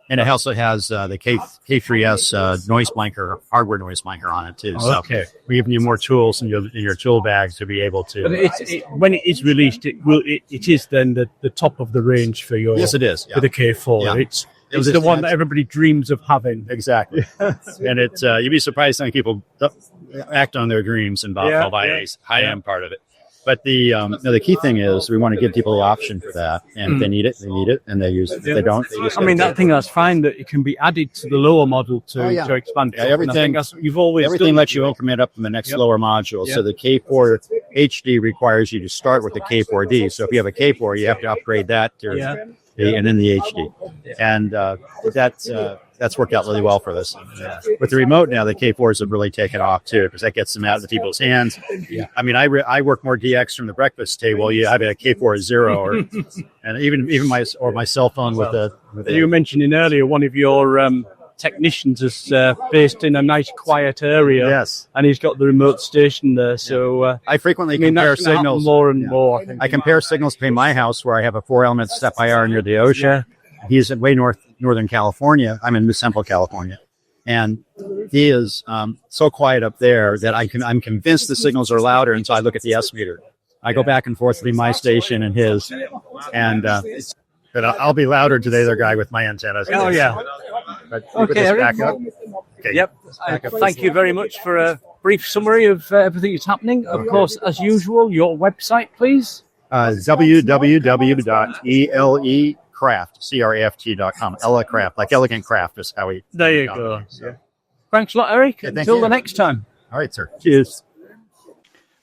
[SPEAKER 14] And it also has the K3S noise blanker, hardware noise blanker on it too. So
[SPEAKER 11] Okay.
[SPEAKER 14] we're giving you more tools in your tool bag to be able to.
[SPEAKER 11] But when it is released, it is then the top of the range for your.
[SPEAKER 14] Yes, it is.
[SPEAKER 11] For the K4.
[SPEAKER 14] Yeah.
[SPEAKER 11] It's the one that everybody dreams of having.
[SPEAKER 14] Exactly. And you'd be surprised how many people act on their dreams and buy a high-end part of it. But the key thing is we want to give people the option for that. And if they need it, they need it, and they use it. If they don't, they just
[SPEAKER 11] that's fine that it can be added to the lower model to expand it.
[SPEAKER 14] Yeah, everything.
[SPEAKER 11] You've always
[SPEAKER 14] everything lets you increment up in the next lower module. So the K4 HD requires you to start with the K4D. So if you have a K4, you have to upgrade that to and then the HD. And that's worked out really well for us. With the remote now, the K4s have really taken off too, because that gets them out into people's hands. Yeah. I mean, I work more DX from the breakfast table. You have a K4 0, and even my cell phone with the.
[SPEAKER 11] You were mentioning earlier one of your technicians is based in a nice quiet area.
[SPEAKER 14] Yes,
[SPEAKER 11] and he's got the remote station there. So
[SPEAKER 14] I frequently compare signals
[SPEAKER 11] more and more.
[SPEAKER 14] I compare signals between my house, where I have a 4-element step IR near the ocean.
[SPEAKER 11] Yeah.
[SPEAKER 14] He's in northern California. I'm in Central California, and he is so quiet up there that I'm convinced the signals are louder until I look at the S meter. I go back and forth between my station and his, and but I'll be louder today. The guy with my antennas.
[SPEAKER 11] Oh yeah.
[SPEAKER 14] But
[SPEAKER 11] okay, Eric.
[SPEAKER 14] back up. Okay.
[SPEAKER 11] Yep. Thank you very much for a brief summary of everything that's happening. Of course, as usual, your website, please.
[SPEAKER 14] www.elecraft.com. Elecraft, like elegant craft is how we.
[SPEAKER 11] There you go. Yeah. Thanks a lot, Eric.
[SPEAKER 14] Yeah,
[SPEAKER 11] Until the next time.
[SPEAKER 14] All right, sir.
[SPEAKER 11] Cheers.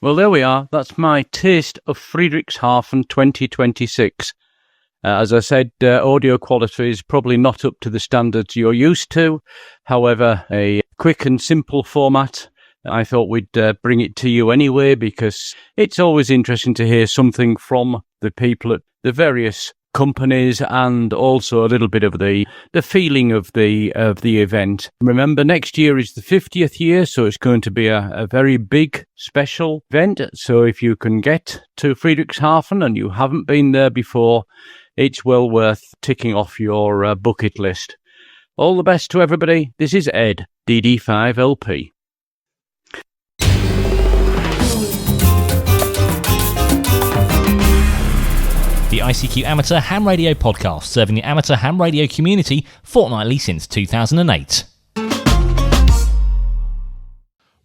[SPEAKER 13] Well, there we are. That's my taste of Friedrichshafen 2026. As I said, audio quality is probably not up to the standards you're used to. However, a quick and simple format, I thought we'd bring it to you anyway, because it's always interesting to hear something from the people at the various companies, and also a little bit of the feeling of the event. Remember, next year is the 50th year, so it's going to be a very big special event. So if you can get to Friedrichshafen and you haven't been there before, it's well worth ticking off your bucket list. All the best to everybody. This is Ed, DD5LP.
[SPEAKER 15] The ICQ Amateur Ham Radio Podcast, serving the amateur ham radio community fortnightly since 2008.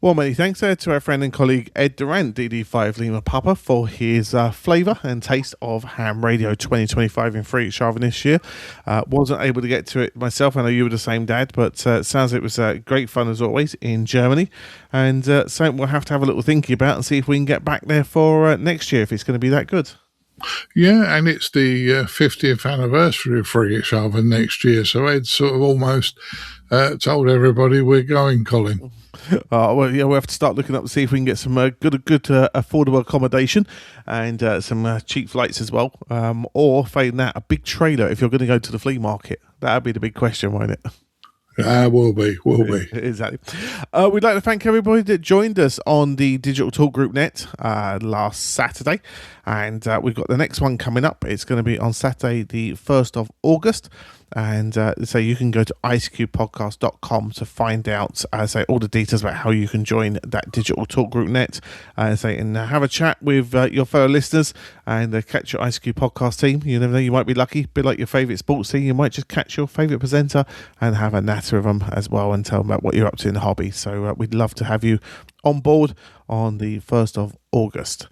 [SPEAKER 1] Well, many thanks there to our friend and colleague Ed Durrant, DD5 Lima Papa, for his flavour and taste of Ham Radio 2025 in Friedrichshafen this year. Wasn't able to get to it myself. I know you were the same, Dad, but sounds it was great fun as always in Germany. And something we'll have to have a little thinking about and see if we can get back there for next year, if it's going to be that good.
[SPEAKER 4] Yeah, and it's the 50th anniversary of Friedrichshafen next year, so Ed's sort of almost told everybody we're going, Colin.
[SPEAKER 1] Well, yeah, we'll have to start looking up to see if we can get some good affordable accommodation and some cheap flights as well. Or, failing that, a big trailer if you're going to go to the flea market. That'd be the big question, won't it?
[SPEAKER 4] Will be.
[SPEAKER 1] Exactly. We'd like to thank everybody that joined us on the Digital Talk Group Net last Saturday. And we've got the next one coming up. It's going to be on Saturday, the 1st of August. And so you can go to ICQPodcast.com to find out all the details about how you can join that Digital Talk Group Net and have a chat with your fellow listeners and catch your ICQ podcast team. You never know, you might be lucky, a bit like your favourite sports team. You might just catch your favourite presenter and have a natter of them as well and tell them about what you're up to in the hobby. So we'd love to have you on board on the 1st of August.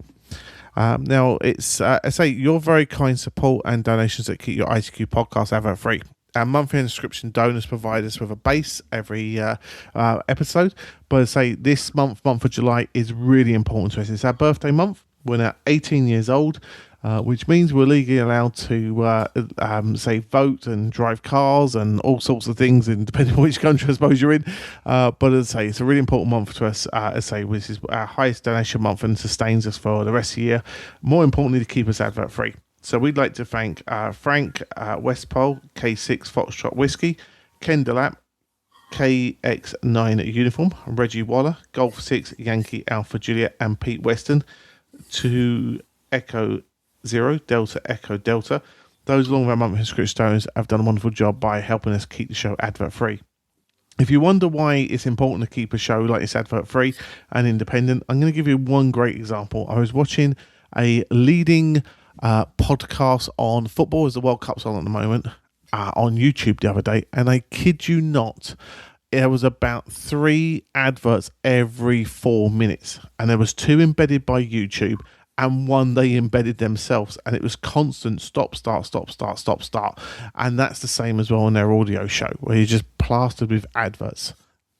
[SPEAKER 1] Now, it's your very kind support and donations that keep your ICQ podcast advert free. Our monthly subscription donors provide us with a base every episode. But this month of July, is really important to us. It's our birthday month. We're now 18 years old, which means we're legally allowed to vote and drive cars and all sorts of things, and depending on which country I suppose you're in. But as I say, it's a really important month to us. Which is our highest donation month and sustains us for the rest of the year. More importantly, to keep us advert free. So we'd like to thank Frank Westpole, K6 Foxtrot Whiskey, Ken Delap, KX9 Uniform, Reggie Waller, Golf 6 Yankee Alpha Juliet, and Pete Weston, to Echo 0 Delta Echo Delta, those long-run monthly subscription owners have done a wonderful job by helping us keep the show advert-free. If you wonder why it's important to keep a show like this advert-free and independent, I'm going to give you one great example. I was watching a leading podcast on football, as the World Cup's on at the moment, on YouTube the other day, and I kid you not, there was about 3 adverts every 4 minutes, and there was 2 embedded by YouTube and 1 they embedded themselves, and it was constant stop, start, stop, start, stop, start. And that's the same as well on their audio show, where you're just plastered with adverts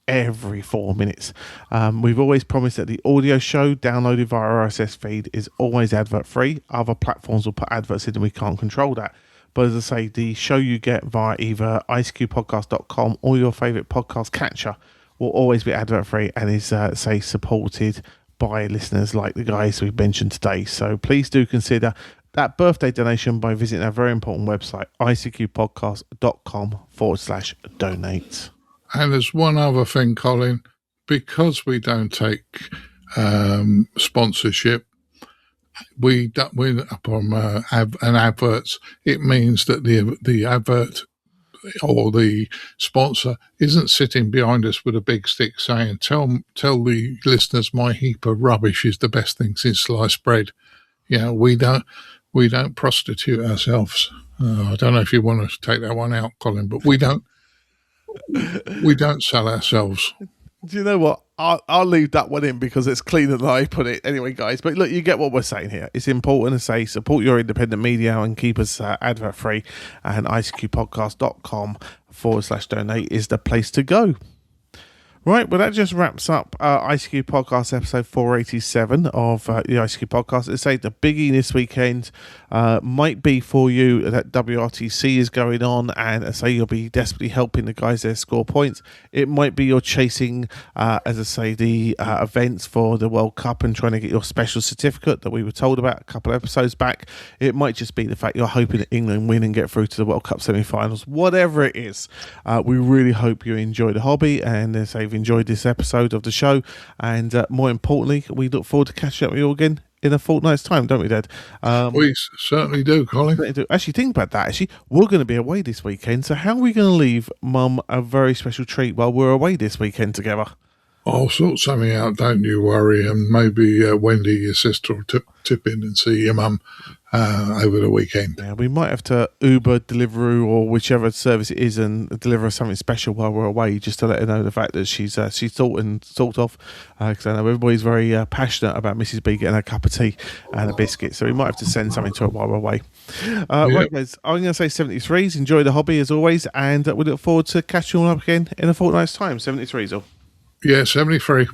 [SPEAKER 1] every 4 minutes. We've always promised that the audio show downloaded via RSS feed is always advert free. Other platforms will put adverts in and we can't control that. But as I say, the show you get via either ICQPodcast.com or your favourite podcast catcher will always be advert free and is, supported by listeners like the guys we've mentioned today. So please do consider that birthday donation by visiting our very important website, ICQPodcast.com/donate.
[SPEAKER 4] And there's one other thing, Colin, because we don't take sponsorship, we up on an adverts, it means that the advert or the sponsor isn't sitting behind us with a big stick saying, tell the listeners my heap of rubbish is the best thing since sliced bread. We don't prostitute ourselves. I don't know if you want to take that one out, Colin, but we don't sell ourselves.
[SPEAKER 1] Do you know what? I'll leave that one in because it's cleaner than I put it. Anyway, guys, but look, you get what we're saying here. It's important to say support your independent media and keep us advert free, and ICQPodcast.com/donate is the place to go. Right, well, that just wraps up ICQ Podcast episode 487 of the ICQ Podcast. Let's say the biggie this weekend might be for you that WRTC is going on, and I say you'll be desperately helping the guys there score points. It might be you're chasing, as I say, the events for the World Cup and trying to get your special certificate that we were told about a couple of episodes back. It might just be the fact you're hoping that England win and get through to the World Cup semi-finals. Whatever it is, we really hope you enjoy the hobby and as they've enjoyed this episode of the show, and more importantly, we look forward to catching up with you again in a fortnight's time, don't we, Dad?
[SPEAKER 4] We certainly do, Colin.
[SPEAKER 1] Actually, think about that. Actually, we're going to be away this weekend, so how are we going to leave Mum a very special treat while we're away this weekend together?
[SPEAKER 4] I'll sort something out, don't you worry, and maybe Wendy, your sister, will tip in and see your mum over the weekend.
[SPEAKER 1] Yeah, we might have to Uber, Deliveroo, or whichever service it is, and deliver something special while we're away, just to let her know the fact that she's thought of. Because I know everybody's very passionate about Mrs. B getting a cup of tea and a biscuit, so we might have to send something to her while we're away. Right, guys, I'm going to say 73s. Enjoy the hobby as always, and we look forward to catching you all up again in a fortnight's time. 73s all.
[SPEAKER 4] Yeah, 73.